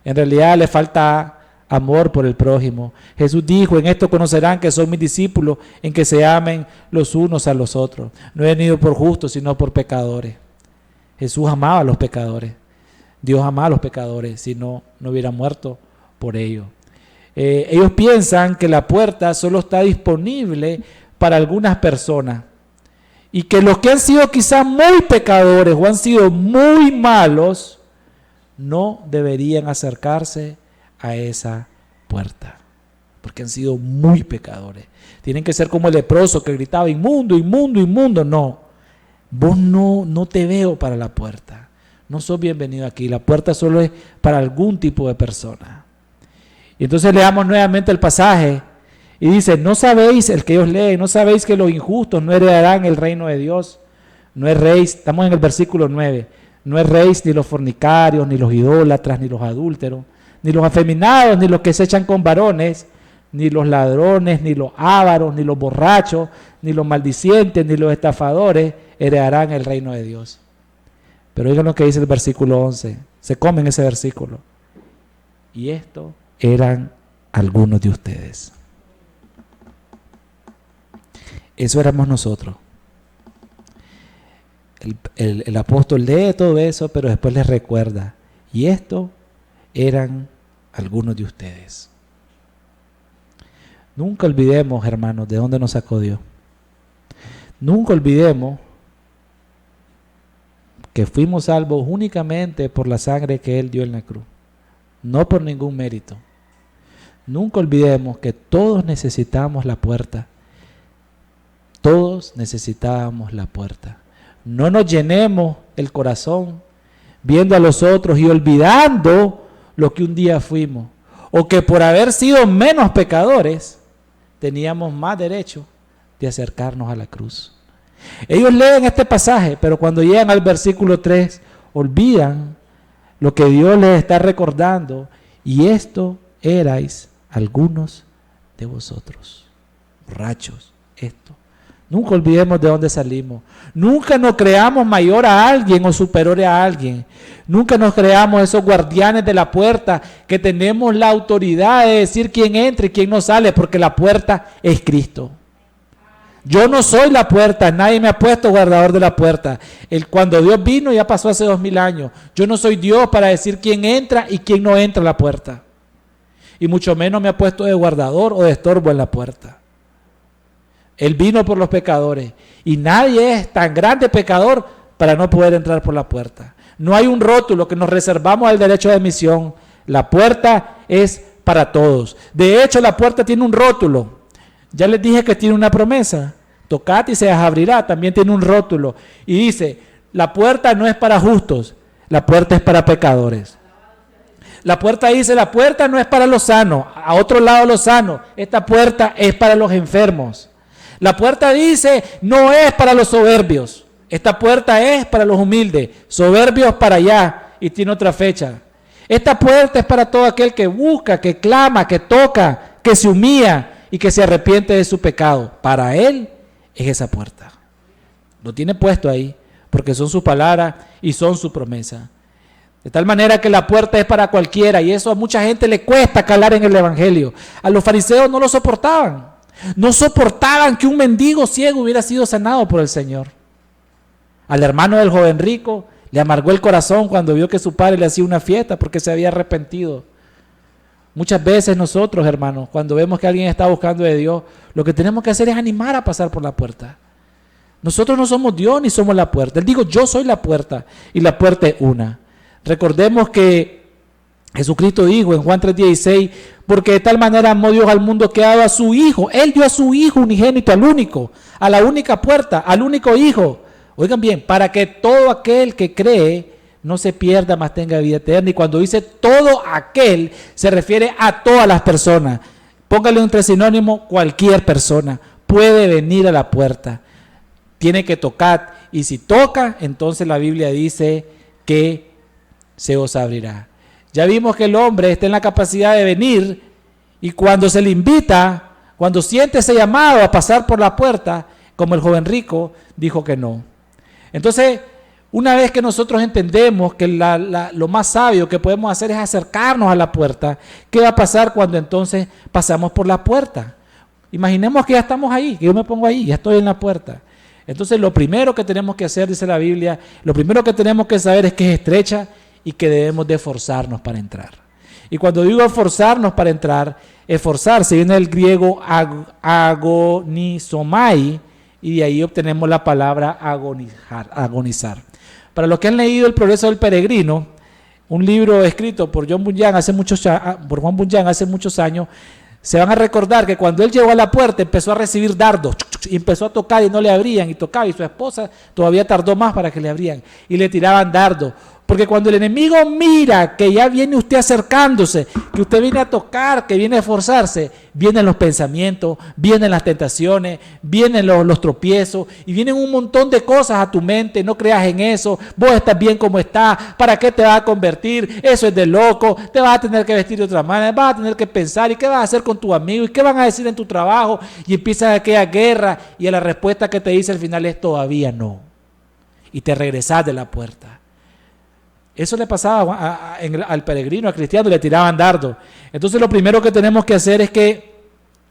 En realidad le falta amor por el prójimo. Jesús dijo, en esto conocerán que son mis discípulos, en que se amen los unos a los otros. No he venido por justos, sino por pecadores. Jesús amaba a los pecadores. Dios amaba a los pecadores, si no, no hubiera muerto por ellos. Ellos piensan que la puerta solo está disponible para algunas personas y que los que han sido quizás muy pecadores o han sido muy malos no deberían acercarse a esa puerta porque han sido muy pecadores. Tienen que ser como el leproso que gritaba inmundo, inmundo, inmundo. No, vos no te veo para la puerta, no sos bienvenido aquí. La puerta solo es para algún tipo de persona. Y entonces leamos nuevamente el pasaje y dice, no sabéis, el que ellos leen, no sabéis que los injustos no heredarán el reino de Dios. No erréis, estamos en el versículo 9, no erréis ni los fornicarios, ni los idólatras, ni los adúlteros, ni los afeminados, ni los que se echan con varones, ni los ladrones, ni los ávaros, ni los borrachos, ni los maldicientes, ni los estafadores heredarán el reino de Dios. Pero oigan lo que dice el versículo 11, se comen ese versículo. Y esto eran algunos de ustedes. Eso éramos nosotros. El apóstol lee todo eso, pero después les recuerda. Y esto eran algunos de ustedes. Nunca olvidemos, hermanos, de dónde nos sacó Dios. Nunca olvidemos que fuimos salvos únicamente por la sangre que Él dio en la cruz. No por ningún mérito. Nunca olvidemos que todos necesitamos la puerta. Todos necesitábamos la puerta. No nos llenemos el corazón viendo a los otros y olvidando lo que un día fuimos. O que por haber sido menos pecadores, teníamos más derecho de acercarnos a la cruz. Ellos leen este pasaje, pero cuando llegan al versículo 3, olvidan lo que Dios les está recordando. Y esto erais algunos de vosotros. Borrachos, esto. Nunca olvidemos de dónde salimos. Nunca nos creamos mayor a alguien o superior a alguien. Nunca nos creamos esos guardianes de la puerta que tenemos la autoridad de decir quién entra y quién no sale, porque la puerta es Cristo. Yo no soy la puerta, nadie me ha puesto guardador de la puerta. Cuando Dios vino ya pasó hace 2000 años. Yo no soy Dios para decir quién entra y quién no entra a la puerta. Y mucho menos me ha puesto de guardador o de estorbo en la puerta. Él vino por los pecadores y nadie es tan grande pecador para no poder entrar por la puerta. No hay un rótulo que nos reservamos al derecho de admisión. La puerta es para todos. De hecho, la puerta tiene un rótulo. Ya les dije que tiene una promesa. Tocad y se os abrirá. También tiene un rótulo. Y dice, la puerta no es para justos, la puerta es para pecadores. La puerta dice, la puerta no es para los sanos, a otro lado los sanos. Esta puerta es para los enfermos. La puerta dice, no es para los soberbios. Esta puerta es para los humildes. Soberbios para allá. Y tiene otra fecha. Esta puerta es para todo aquel que busca, que clama, que toca, que se humilla y que se arrepiente de su pecado. Para él es esa puerta. Lo tiene puesto ahí, porque son sus palabras y son su promesa. De tal manera que la puerta es para cualquiera, y eso a mucha gente le cuesta calar en el evangelio. A los fariseos no lo soportaban. No soportaban que un mendigo ciego hubiera sido sanado por el Señor. Al hermano del joven rico le amargó el corazón cuando vio que su padre le hacía una fiesta porque se había arrepentido. Muchas veces nosotros, hermanos, cuando vemos que alguien está buscando de Dios, lo que tenemos que hacer es animar a pasar por la puerta. Nosotros no somos Dios ni somos la puerta. Él dijo, yo soy la puerta y la puerta es una. Recordemos que Jesucristo dijo en Juan 3:16, porque de tal manera amó Dios al mundo que ha dado a su Hijo. Él dio a su Hijo unigénito, al único, a la única puerta, al único Hijo. Oigan bien, para que todo aquel que cree no se pierda, mas tenga vida eterna. Y cuando dice todo aquel, se refiere a todas las personas. Póngale entre sinónimo, cualquier persona puede venir a la puerta. Tiene que tocar, y si toca, entonces la Biblia dice que se os abrirá. Ya vimos que el hombre está en la capacidad de venir, y cuando se le invita, cuando siente ese llamado a pasar por la puerta, como el joven rico dijo que no. Entonces, una vez que nosotros entendemos que lo más sabio que podemos hacer es acercarnos a la puerta, ¿qué va a pasar cuando entonces pasamos por la puerta? Imaginemos que ya estamos ahí, que yo me pongo ahí, ya estoy en la puerta. Entonces, lo primero que tenemos que hacer, dice la Biblia, lo primero que tenemos que saber es que es estrecha y que debemos de esforzarnos para entrar. Y cuando digo esforzarnos para entrar, esforzarse viene del griego agonizomai, y de ahí obtenemos la palabra agonizar. Para los que han leído El progreso del peregrino, un libro escrito por Juan Bunyan hace muchos años, se van a recordar que cuando él llegó a la puerta empezó a recibir dardos y empezó a tocar y no le abrían, y tocaba, y su esposa todavía tardó más para que le abrían y le tiraban dardos. Porque cuando el enemigo mira que ya viene usted acercándose, que usted viene a tocar, que viene a esforzarse, vienen los pensamientos, vienen las tentaciones, vienen los tropiezos y vienen un montón de cosas a tu mente. No creas en eso, vos estás bien como estás, ¿para qué te vas a convertir? Eso es de loco, te vas a tener que vestir de otra manera, vas a tener que pensar, ¿y qué vas a hacer con tus amigos? ¿Y qué van a decir en tu trabajo? Y empiezas aquella guerra y la respuesta que te dice al final es todavía no. Y te regresas de la puerta. Eso le pasaba al peregrino, al cristiano, le tiraban dardos. Entonces lo primero que tenemos que hacer es que,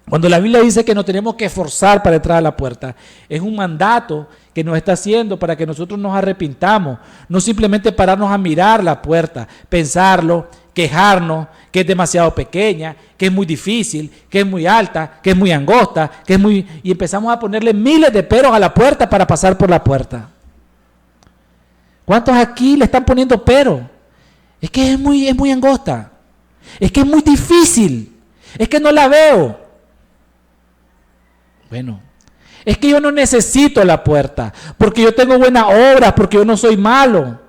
cuando la Biblia dice que nos tenemos que esforzar para entrar a la puerta, es un mandato que nos está haciendo para que nosotros nos arrepintamos, no simplemente pararnos a mirar la puerta, pensarlo, quejarnos, que es demasiado pequeña, que es muy difícil, que es muy alta, que es muy angosta, y empezamos a ponerle miles de peros a la puerta para pasar por la puerta. ¿Cuántos aquí le están poniendo pero? Es que es muy angosta. Es que es muy difícil. Es que no la veo. Bueno, es que yo no necesito la puerta, porque yo tengo buenas obras, porque yo no soy malo.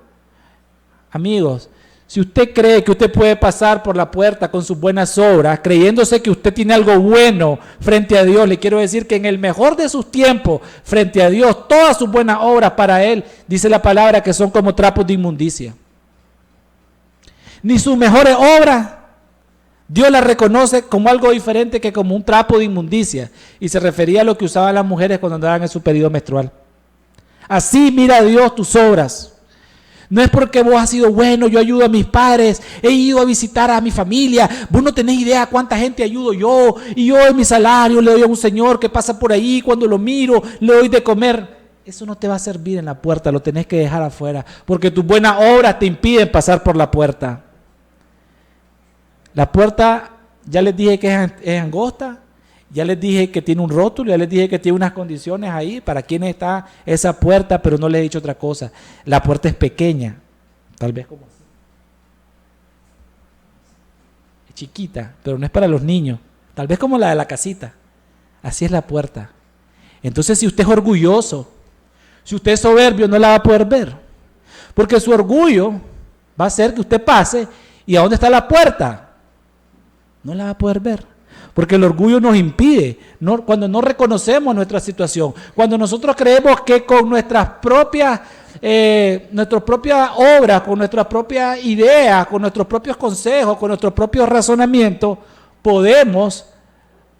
Amigos, si usted cree que usted puede pasar por la puerta con sus buenas obras, creyéndose que usted tiene algo bueno frente a Dios, le quiero decir que en el mejor de sus tiempos, frente a Dios, todas sus buenas obras para Él, dice la palabra que son como trapos de inmundicia. Ni sus mejores obras, Dios las reconoce como algo diferente que como un trapo de inmundicia. Y se refería a lo que usaban las mujeres cuando andaban en su periodo menstrual. Así mira Dios tus obras. No es porque vos has sido bueno, yo ayudo a mis padres, he ido a visitar a mi familia, vos no tenés idea cuánta gente ayudo yo, y yo en mi salario le doy a un señor que pasa por ahí, cuando lo miro, le doy de comer. Eso no te va a servir en la puerta, lo tenés que dejar afuera, porque tus buenas obras te impiden pasar por la puerta. La puerta, ya les dije que es angosta, ya les dije que tiene un rótulo, ya les dije que tiene unas condiciones ahí para quienes está esa puerta, pero no les he dicho otra cosa. La puerta es pequeña, tal vez como así. Es chiquita, pero no es para los niños. Tal vez como la de la casita. Así es la puerta. Entonces, si usted es orgulloso, si usted es soberbio, no la va a poder ver. Porque su orgullo va a hacer que usted pase, ¿y a dónde está la puerta? No la va a poder ver. Porque el orgullo nos impide, cuando no reconocemos nuestra situación, cuando nosotros creemos que con nuestras propias obras, con nuestras propias ideas, con nuestros propios consejos, con nuestros propios razonamientos, podemos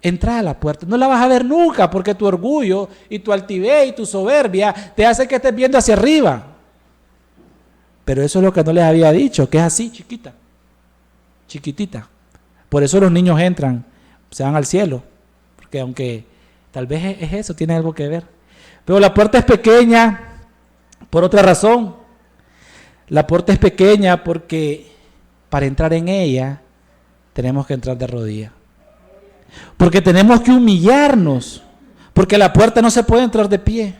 entrar a la puerta. No la vas a ver nunca, porque tu orgullo y tu altivez y tu soberbia te hace que estés viendo hacia arriba. Pero eso es lo que no les había dicho, que es así, chiquitita. Por eso los niños entran, se van al cielo, porque aunque tal vez es eso, tiene algo que ver. Pero la puerta es pequeña por otra razón. La puerta es pequeña porque para entrar en ella tenemos que entrar de rodillas. Porque tenemos que humillarnos, porque la puerta no se puede entrar de pie.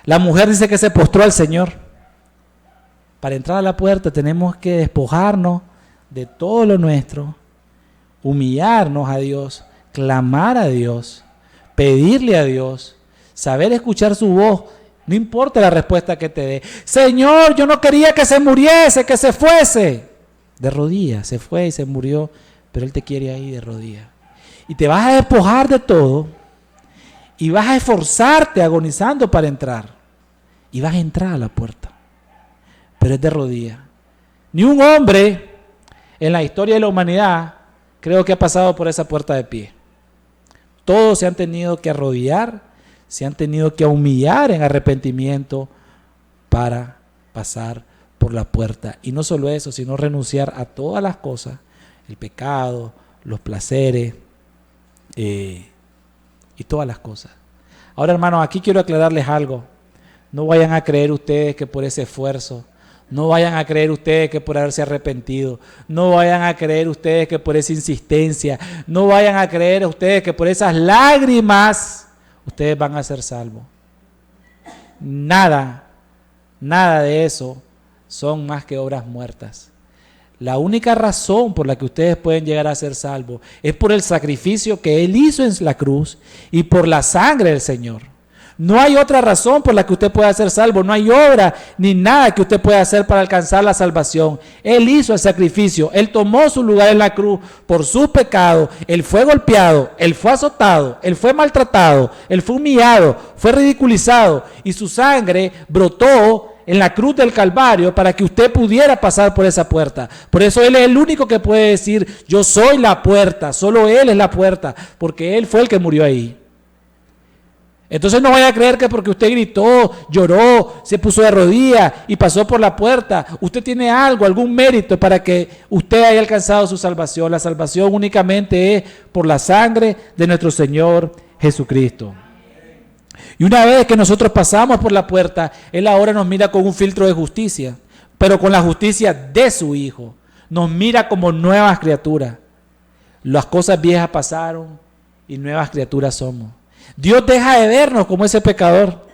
La mujer dice que se postró al Señor. Para entrar a la puerta tenemos que despojarnos de todo lo nuestro, humillarnos a Dios, clamar a Dios, pedirle a Dios, saber escuchar su voz, no importa la respuesta que te dé. Señor, yo no quería que se muriese, que se fuese. De rodillas, se fue y se murió, pero Él te quiere ahí de rodillas. Y te vas a despojar de todo y vas a esforzarte agonizando para entrar. Y vas a entrar a la puerta, pero es de rodillas. Ni un hombre en la historia de la humanidad creo que ha pasado por esa puerta de pie. Todos se han tenido que arrodillar, se han tenido que humillar en arrepentimiento para pasar por la puerta. Y no solo eso, sino renunciar a todas las cosas, el pecado, los placeres y todas las cosas. Ahora, hermanos, aquí quiero aclararles algo. No vayan a creer ustedes que por ese esfuerzo, no vayan a creer ustedes que por haberse arrepentido, no vayan a creer ustedes que por esa insistencia, no vayan a creer ustedes que por esas lágrimas ustedes van a ser salvos. Nada de eso son más que obras muertas. La única razón por la que ustedes pueden llegar a ser salvos es por el sacrificio que Él hizo en la cruz y por la sangre del Señor. No hay otra razón por la que usted pueda ser salvo. No hay obra ni nada que usted pueda hacer para alcanzar la salvación. Él hizo el sacrificio. Él tomó su lugar en la cruz por sus pecados. Él fue golpeado, Él fue azotado, Él fue maltratado, Él fue humillado, fue ridiculizado y su sangre brotó en la cruz del Calvario para que usted pudiera pasar por esa puerta. Por eso Él es el único que puede decir, yo soy la puerta, solo Él es la puerta, porque Él fue el que murió ahí. Entonces no vaya a creer que porque usted gritó, lloró, se puso de rodillas y pasó por la puerta, usted tiene algo, algún mérito para que usted haya alcanzado su salvación. La salvación únicamente es por la sangre de nuestro Señor Jesucristo. Y una vez que nosotros pasamos por la puerta, Él ahora nos mira con un filtro de justicia, pero con la justicia de su Hijo. Nos mira como nuevas criaturas. Las cosas viejas pasaron y nuevas criaturas somos. Dios deja de vernos como ese pecador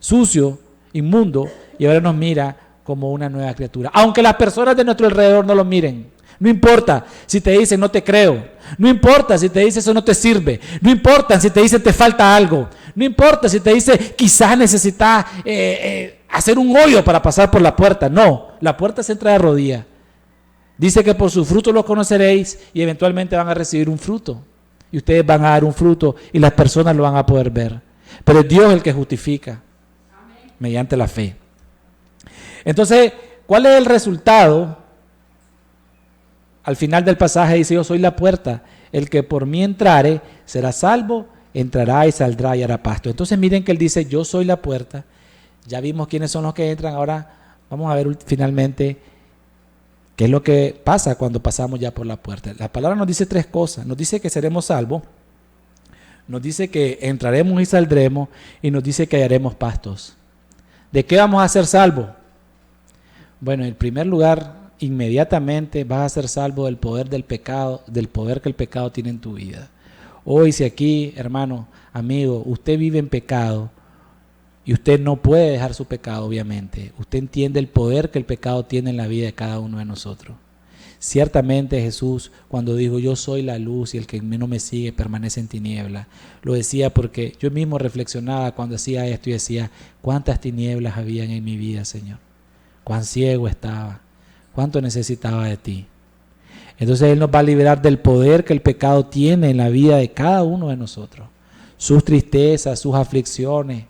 sucio, inmundo, y ahora nos mira como una nueva criatura. Aunque las personas de nuestro alrededor no lo miren. No importa si te dicen no te creo, no importa si te dicen eso no te sirve, no importa si te dicen te falta algo, no importa si te dicen quizás necesitas hacer un hoyo para pasar por la puerta. No, la puerta se entra de rodillas. Dice que por sus frutos los conoceréis y eventualmente van a recibir un fruto. Y ustedes van a dar un fruto y las personas lo van a poder ver. Pero es Dios el que justifica mediante la fe. Entonces, ¿cuál es el resultado? Al final del pasaje dice, yo soy la puerta, el que por mí entrare será salvo, entrará y saldrá y hará pasto. Entonces miren que él dice, yo soy la puerta. Ya vimos quiénes son los que entran, ahora vamos a ver finalmente qué es lo que pasa cuando pasamos ya por la puerta. La palabra nos dice tres cosas, nos dice que seremos salvos, nos dice que entraremos y saldremos y nos dice que hallaremos pastos. ¿De qué vamos a ser salvos? Bueno, en primer lugar, inmediatamente vas a ser salvo del poder del pecado, del poder que el pecado tiene en tu vida. Hoy, si aquí, hermano, amigo, usted vive en pecado y usted no puede dejar su pecado, obviamente, usted entiende el poder que el pecado tiene en la vida de cada uno de nosotros. Ciertamente Jesús, cuando dijo yo soy la luz y el que en mí no me sigue permanece en tinieblas, lo decía porque yo mismo reflexionaba cuando hacía esto y decía, cuántas tinieblas habían en mi vida, Señor, cuán ciego estaba, cuánto necesitaba de ti. Entonces Él nos va a liberar del poder que el pecado tiene en la vida de cada uno de nosotros. Sus tristezas, sus aflicciones,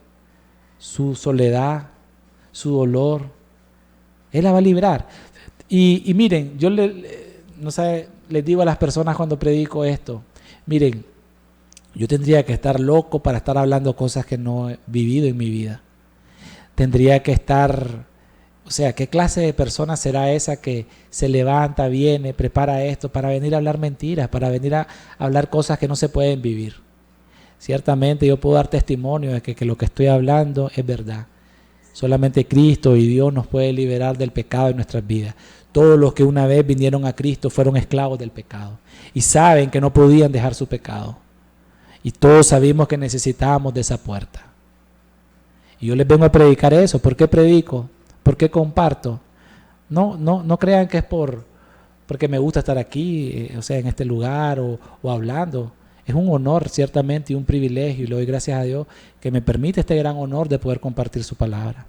su soledad, su dolor. Él la va a librar. Y miren, yo les digo a las personas cuando predico esto, miren, yo tendría que estar loco para estar hablando cosas que no he vivido en mi vida. Tendría que estar... O sea, ¿qué clase de persona será esa que se levanta, viene, prepara esto para venir a hablar mentiras, para venir a hablar cosas que no se pueden vivir? Ciertamente yo puedo dar testimonio de que lo que estoy hablando es verdad. Solamente Cristo y Dios nos puede liberar del pecado en nuestras vidas. Todos los que una vez vinieron a Cristo fueron esclavos del pecado y saben que no podían dejar su pecado. Y todos sabemos que necesitábamos de esa puerta. Y yo les vengo a predicar eso. ¿Por qué predico? ¿Por qué comparto? No crean que es porque me gusta estar aquí, o sea, en este lugar o hablando. Es un honor, ciertamente, y un privilegio, y le doy gracias a Dios que me permite este gran honor de poder compartir su palabra.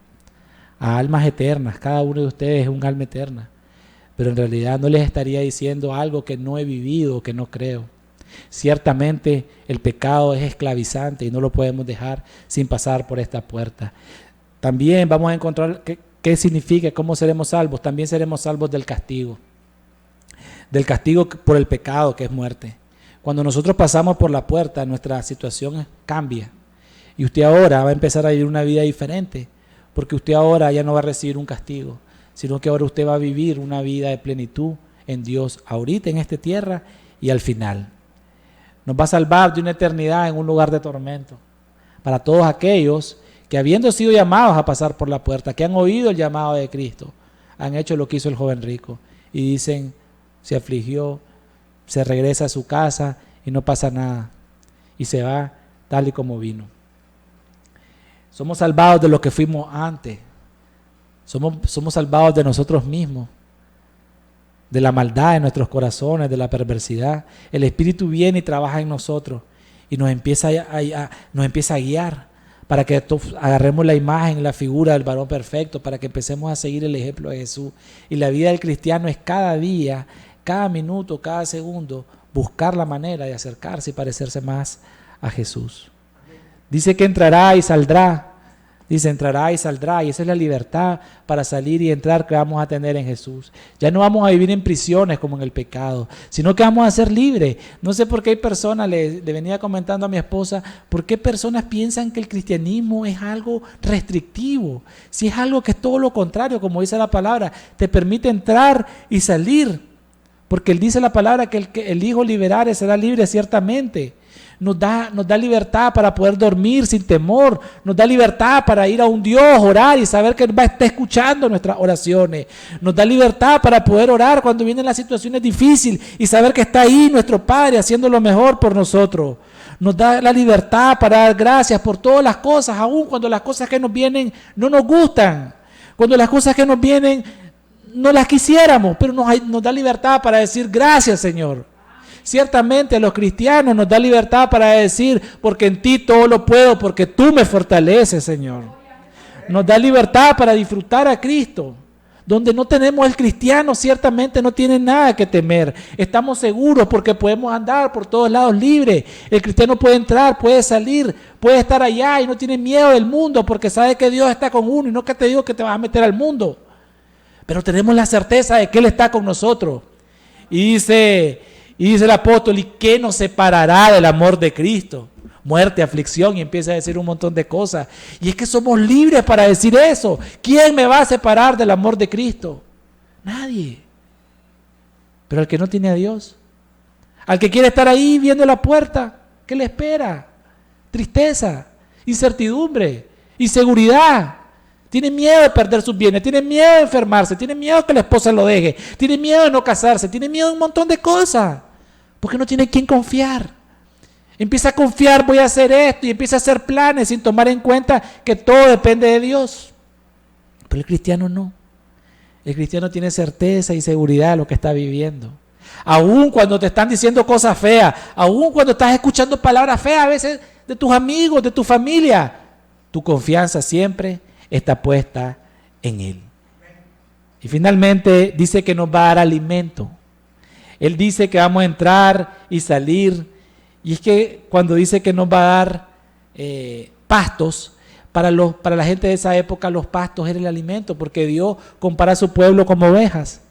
A almas eternas, cada uno de ustedes es un alma eterna, pero en realidad no les estaría diciendo algo que no he vivido, que no creo. Ciertamente el pecado es esclavizante y no lo podemos dejar sin pasar por esta puerta. También vamos a encontrar qué significa, cómo seremos salvos. También seremos salvos del castigo por el pecado, que es muerte. Cuando nosotros pasamos por la puerta, nuestra situación cambia. Y usted ahora va a empezar a vivir una vida diferente, porque usted ahora ya no va a recibir un castigo, sino que ahora usted va a vivir una vida de plenitud en Dios, ahorita en esta tierra y al final. Nos va a salvar de una eternidad en un lugar de tormento. Para todos aquellos que, habiendo sido llamados a pasar por la puerta, que han oído el llamado de Cristo, han hecho lo que hizo el joven rico y dicen, se afligió, se regresa a su casa y no pasa nada, y se va tal y como vino. Somos salvados de lo que fuimos antes, somos salvados de nosotros mismos, de la maldad en nuestros corazones, de la perversidad. El Espíritu viene y trabaja en nosotros y nos empieza a guiar para que agarremos la imagen, la figura del varón perfecto, para que empecemos a seguir el ejemplo de Jesús. Y la vida del cristiano es cada día, cada minuto, cada segundo, buscar la manera de acercarse y parecerse más a Jesús. Dice que entrará y saldrá. Dice, entrará y saldrá, y esa es la libertad para salir y entrar que vamos a tener en Jesús. Ya no vamos a vivir en prisiones como en el pecado, sino que vamos a ser libres. No sé por qué hay personas, le venía comentando a mi esposa, por qué personas piensan que el cristianismo es algo restrictivo, si es algo que es todo lo contrario, como dice la palabra, te permite entrar y salir, porque él dice la palabra que el Hijo liberare será libre ciertamente. Nos da libertad para poder dormir sin temor, nos da libertad para ir a un Dios, orar y saber que Él va a estar escuchando nuestras oraciones, nos da libertad para poder orar cuando vienen las situaciones difíciles y saber que está ahí nuestro Padre haciendo lo mejor por nosotros, nos da la libertad para dar gracias por todas las cosas, aun cuando las cosas que nos vienen no nos gustan, cuando las cosas que nos vienen no las quisiéramos, pero nos da libertad para decir gracias, Señor. Ciertamente a los cristianos nos da libertad para decir, porque en ti todo lo puedo, porque tú me fortaleces, Señor. Nos da libertad para disfrutar a Cristo. Donde no tenemos el cristiano, ciertamente no tiene nada que temer. Estamos seguros porque podemos andar por todos lados libres. El cristiano puede entrar, puede salir, puede estar allá y no tiene miedo del mundo porque sabe que Dios está con uno y no que te digo que te vas a meter al mundo. Pero tenemos la certeza de que Él está con nosotros. Y dice el apóstol, ¿y qué nos separará del amor de Cristo? Muerte, aflicción, y empieza a decir un montón de cosas. Y es que somos libres para decir eso. ¿Quién me va a separar del amor de Cristo? Nadie. Pero al que no tiene a Dios, al que quiere estar ahí viendo la puerta, ¿qué le espera? Tristeza, incertidumbre, inseguridad. Tiene miedo de perder sus bienes, tiene miedo de enfermarse, tiene miedo que la esposa lo deje, tiene miedo de no casarse, tiene miedo de un montón de cosas, porque no tiene quien confiar. Empieza a confiar, voy a hacer esto, y empieza a hacer planes sin tomar en cuenta que todo depende de Dios. Pero el cristiano no. El cristiano tiene certeza y seguridad de lo que está viviendo. Aún cuando te están diciendo cosas feas, aún cuando estás escuchando palabras feas a veces de tus amigos, de tu familia, tu confianza siempre está puesta en Él. Y finalmente dice que nos va a dar alimento. Él dice que vamos a entrar y salir. Y es que cuando dice que nos va a dar pastos, para la gente de esa época los pastos eran el alimento, porque Dios compara a su pueblo como ovejas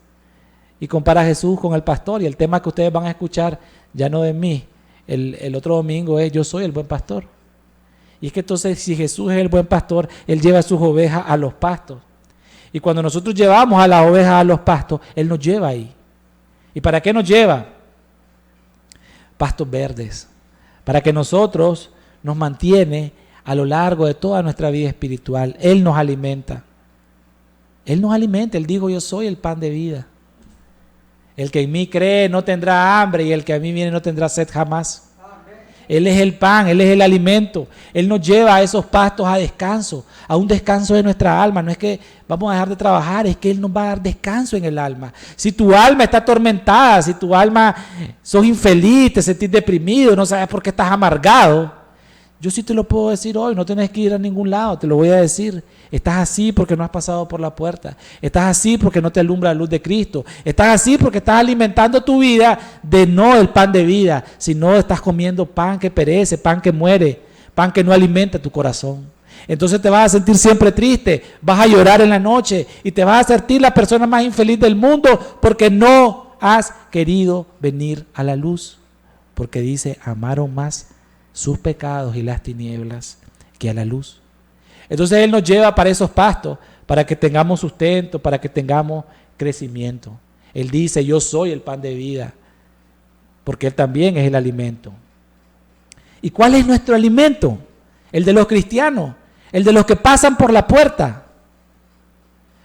y compara a Jesús con el pastor. Y el tema que ustedes van a escuchar, ya no de mí, el otro domingo es: yo soy el buen pastor. Y es que entonces, si Jesús es el buen pastor, Él lleva a sus ovejas a los pastos. Y cuando nosotros llevamos a las ovejas a los pastos, Él nos lleva ahí. ¿Y para qué nos lleva? Pastos verdes. Para que nosotros nos mantiene a lo largo de toda nuestra vida espiritual. Él nos alimenta. Él nos alimenta. Él dijo: yo soy el pan de vida. El que en mí cree no tendrá hambre, y el que a mí viene no tendrá sed jamás. Él es el pan, Él es el alimento. Él nos lleva a esos pastos a descanso, a un descanso de nuestra alma. No es que vamos a dejar de trabajar, es que Él nos va a dar descanso en el alma. Si tu alma está atormentada, si tu alma sos infeliz, te sentís deprimido, no sabes por qué estás amargado, yo sí te lo puedo decir hoy, no tenés que ir a ningún lado, te lo voy a decir. Estás así porque no has pasado por la puerta. Estás así porque no te alumbra la luz de Cristo. Estás así porque estás alimentando tu vida de no el pan de vida, sino estás comiendo pan que perece, pan que muere, pan que no alimenta tu corazón. Entonces te vas a sentir siempre triste, vas a llorar en la noche y te vas a sentir la persona más infeliz del mundo porque no has querido venir a la luz. Porque dice: amaron más sus pecados y las tinieblas que a la luz. Entonces Él nos lleva para esos pastos, para que tengamos sustento, para que tengamos crecimiento. Él dice, yo soy el pan de vida, porque Él también es el alimento. ¿Y cuál es nuestro alimento? El de los cristianos, el de los que pasan por la puerta.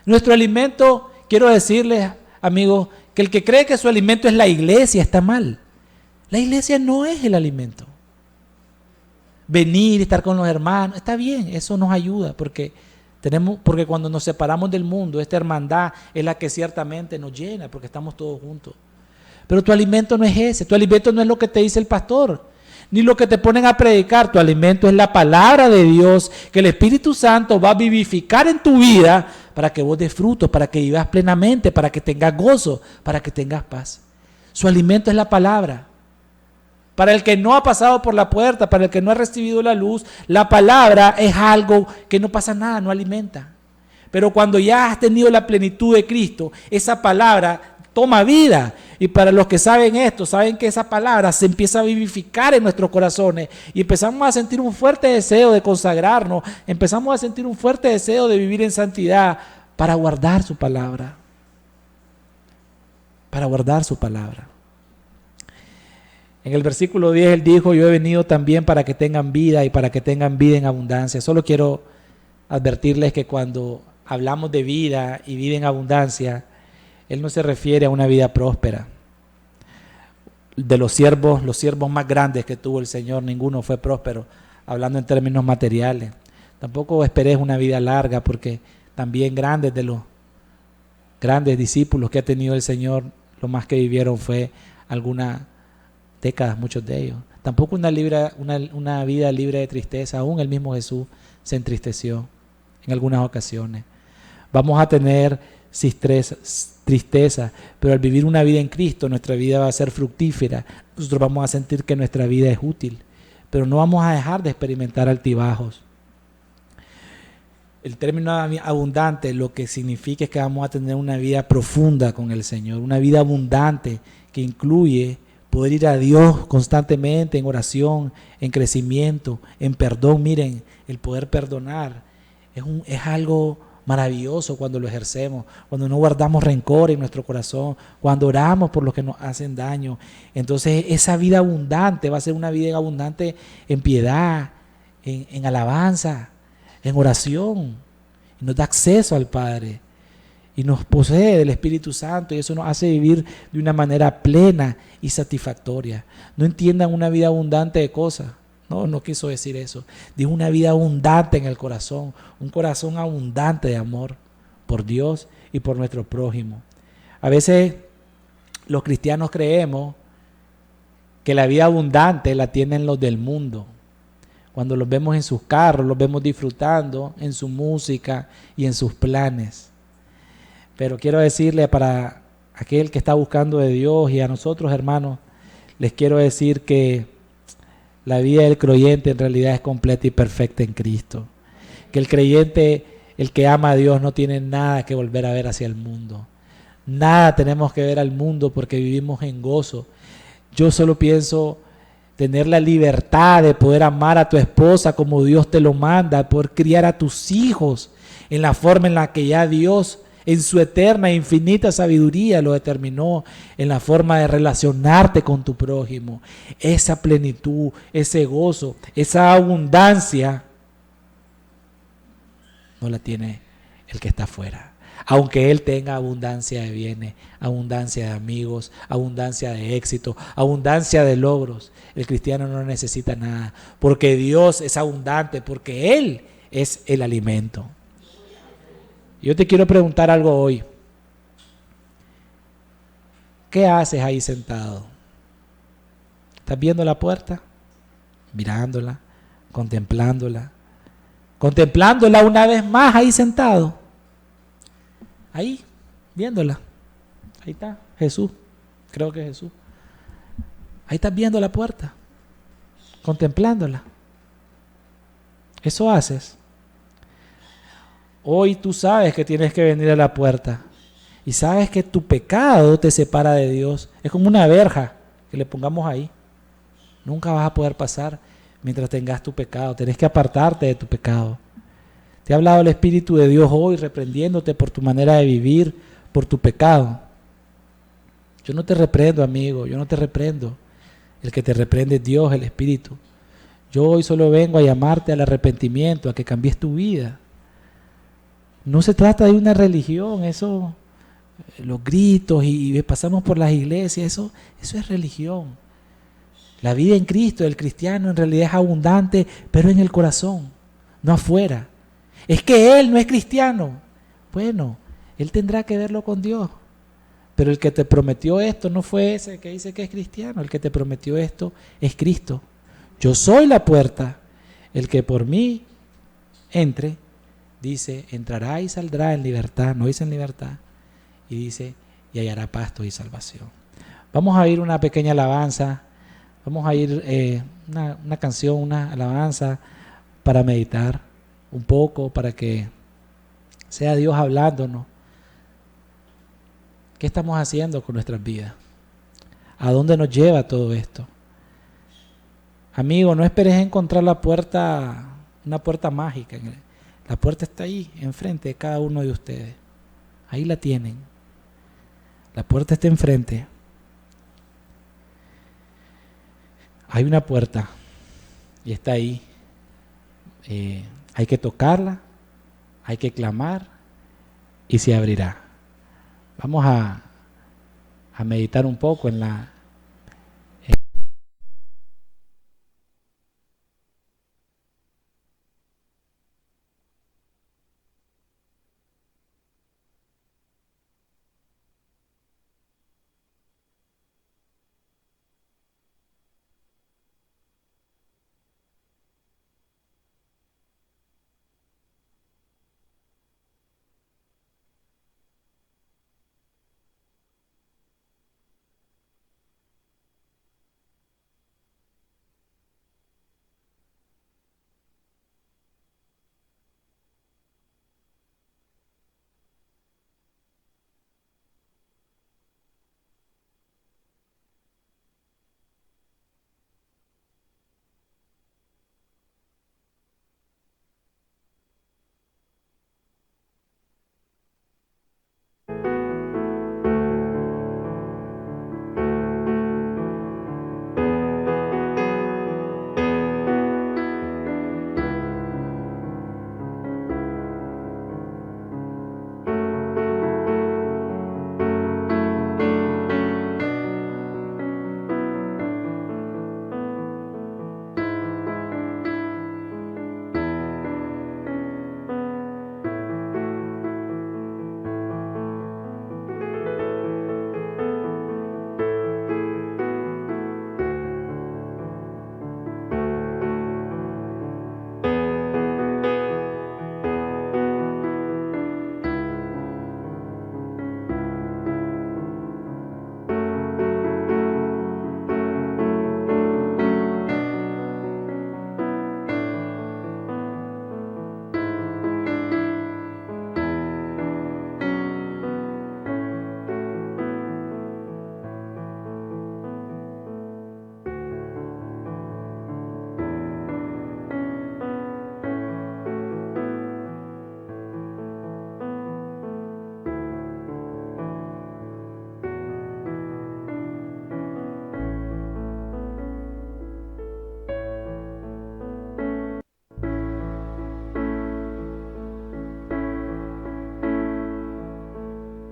Nuestro alimento, quiero decirles, amigos, que el que cree que su alimento es la iglesia está mal. La iglesia no es el alimento. Venir, estar con los hermanos, está bien, eso nos ayuda, porque cuando nos separamos del mundo, esta hermandad es la que ciertamente nos llena, porque estamos todos juntos. Pero tu alimento no es ese, tu alimento no es lo que te dice el pastor, ni lo que te ponen a predicar. Tu alimento es la palabra de Dios, que el Espíritu Santo va a vivificar en tu vida para que vos des frutos, para que vivas plenamente, para que tengas gozo, para que tengas paz. Su alimento es la palabra. Para el que no ha pasado por la puerta, para el que no ha recibido la luz, la palabra es algo que no pasa nada, no alimenta. Pero cuando ya has tenido la plenitud de Cristo, esa palabra toma vida. Y para los que saben esto, saben que esa palabra se empieza a vivificar en nuestros corazones y empezamos a sentir un fuerte deseo de consagrarnos, empezamos a sentir un fuerte deseo de vivir en santidad para guardar su palabra. Para guardar su palabra. En el versículo 10 Él dijo, yo he venido también para que tengan vida y para que tengan vida en abundancia. Solo quiero advertirles que cuando hablamos de vida y vida en abundancia, Él no se refiere a una vida próspera. De los siervos más grandes que tuvo el Señor, ninguno fue próspero, hablando en términos materiales. Tampoco esperes una vida larga, porque también grandes de los grandes discípulos que ha tenido el Señor, lo más que vivieron fue algunas décadas, muchos de ellos. Tampoco una vida libre de tristeza. Aún el mismo Jesús se entristeció en algunas ocasiones. Vamos a tener tristeza, pero al vivir una vida en Cristo, nuestra vida va a ser fructífera. Nosotros vamos a sentir que nuestra vida es útil, pero no vamos a dejar de experimentar altibajos. El término abundante lo que significa es que vamos a tener una vida profunda con el Señor, una vida abundante que incluye poder ir a Dios constantemente en oración, en crecimiento, en perdón. Miren, el poder perdonar es algo maravilloso cuando lo ejercemos, cuando no guardamos rencor en nuestro corazón, cuando oramos por los que nos hacen daño. Entonces esa vida abundante va a ser una vida abundante en piedad, en alabanza, en oración. Y nos da acceso al Padre y nos posee del Espíritu Santo, y eso nos hace vivir de una manera plena y satisfactoria. No entiendan una vida abundante de cosas. No quiso decir eso. Dijo una vida abundante en el corazón, un corazón abundante de amor por Dios y por nuestro prójimo. A veces los cristianos creemos que la vida abundante la tienen los del mundo. Cuando los vemos en sus carros, los vemos disfrutando en su música y en sus planes. Pero quiero decirle para aquel que está buscando de Dios y a nosotros, hermanos, les quiero decir que la vida del creyente en realidad es completa y perfecta en Cristo. Que el creyente, el que ama a Dios, no tiene nada que volver a ver hacia el mundo. Nada tenemos que ver al mundo porque vivimos en gozo. Yo solo pienso tener la libertad de poder amar a tu esposa como Dios te lo manda, poder criar a tus hijos en la forma en la que ya Dios en su eterna e infinita sabiduría lo determinó, en la forma de relacionarte con tu prójimo. Esa plenitud, ese gozo, esa abundancia no la tiene el que está afuera. Aunque él tenga abundancia de bienes, abundancia de amigos, abundancia de éxito, abundancia de logros, el cristiano no necesita nada, porque Dios es abundante, porque Él es el alimento. Yo te quiero preguntar algo hoy. ¿Qué haces ahí sentado? ¿Estás viendo la puerta? Mirándola, contemplándola una vez más ahí sentado. Ahí, viéndola. Ahí está Jesús, creo que es Jesús. Ahí estás viendo la puerta, contemplándola. Eso haces. Hoy tú sabes que tienes que venir a la puerta y sabes que tu pecado te separa de Dios. Es como una verja que le pongamos ahí. Nunca vas a poder pasar, mientras tengas tu pecado. Tenés que apartarte de tu pecado. Te ha hablado el Espíritu de Dios hoy reprendiéndote por tu manera de vivir, por tu pecado. Yo no te reprendo, amigo, yo no te reprendo. El que te reprende es Dios, el Espíritu. Yo hoy solo vengo a llamarte al arrepentimiento, a que cambies tu vida. No se trata de una religión, eso, los gritos y pasamos por las iglesias, eso es religión. La vida en Cristo del cristiano en realidad es abundante, pero en el corazón, no afuera. Es que él no es cristiano. Bueno, él tendrá que verlo con Dios. Pero el que te prometió esto no fue ese que dice que es cristiano. El que te prometió esto es Cristo. Yo soy la puerta. El que por mí entre, dice, entrará y saldrá en libertad. No dice en libertad. Y dice, y hallará pasto y salvación. Vamos a ir una pequeña alabanza. Vamos a ir una canción, una alabanza para meditar un poco, para que sea Dios hablándonos. ¿Qué estamos haciendo con nuestras vidas? ¿A dónde nos lleva todo esto? Amigo, no esperes encontrar la puerta, una puerta mágica. La puerta está ahí, enfrente de cada uno de ustedes. Ahí la tienen. La puerta está enfrente. Hay una puerta y está ahí. Hay que tocarla, hay que clamar y se abrirá. Vamos a meditar un poco en la...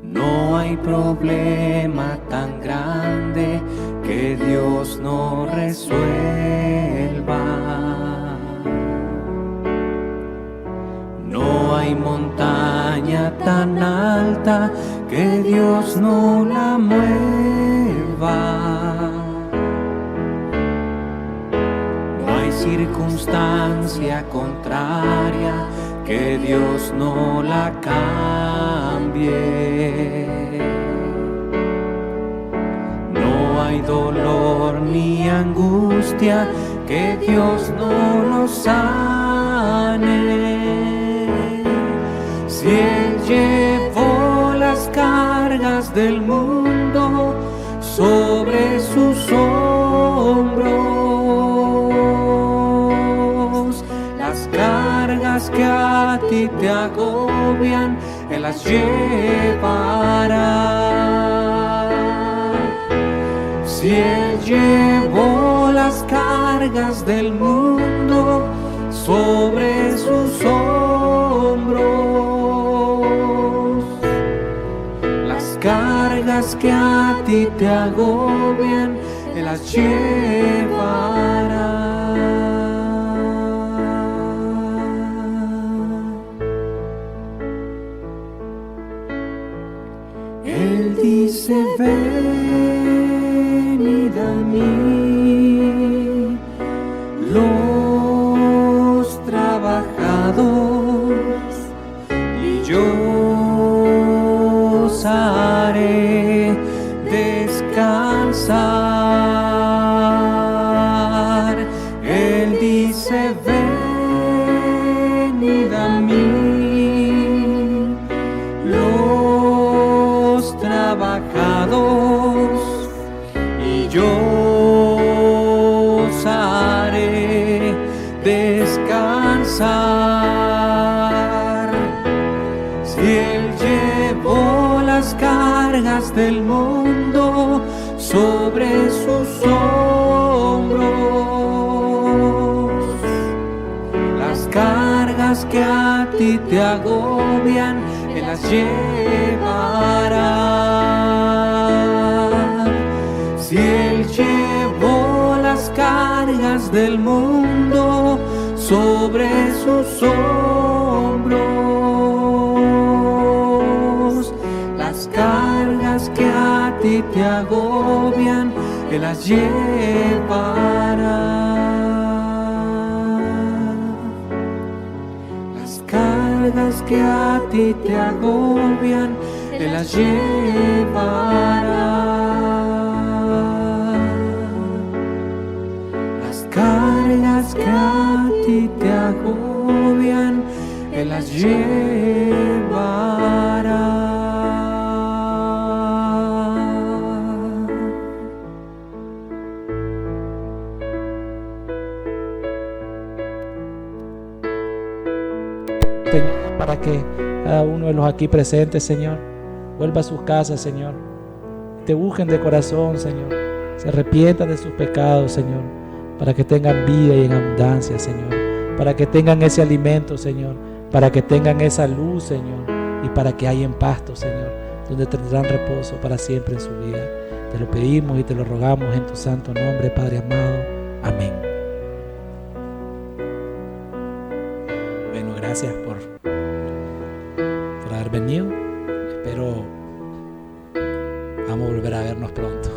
No hay problema tan grande que Dios no resuelva. No hay montaña tan alta que Dios no la mueva. No hay circunstancia contraria que Dios no la cambie. No hay dolor ni angustia que Dios no nos sane. Si Él llevó las cargas del mundo sobre sus hombros, ti te agobian, Él las llevará. Si Él llevó las cargas del mundo sobre sus hombros, las cargas que a ti te agobian, Él las llevará. Él dice, venid a mí, los trabajados, y yo os haré descansar. Él dice, venid a mí, los trabajados, y yo os haré descansar. Si Él llevó las cargas del mundo sobre sus hombros, las cargas que a ti te agobian, Él las llevará. Si Él llevó las cargas del mundo sobre sus hombros, las cargas que a ti te agobian, Él las llevará. Las cargas que a ti te agobian, Él las llevará. Las cargas que a ti te agobian, Él las llevará. Señor, para que cada uno de los aquí presentes, Señor, vuelva a sus casas, Señor. Te busquen de corazón, Señor. Se arrepientan de sus pecados, Señor, para que tengan vida y en abundancia, Señor. Para que tengan ese alimento, Señor. Para que tengan esa luz, Señor. Y para que hayan pasto, Señor, donde tendrán reposo para siempre en su vida. Te lo pedimos y te lo rogamos en tu santo nombre, Padre amado. Amén. Bueno, gracias por haber venido. Espero vamos a volver a vernos pronto.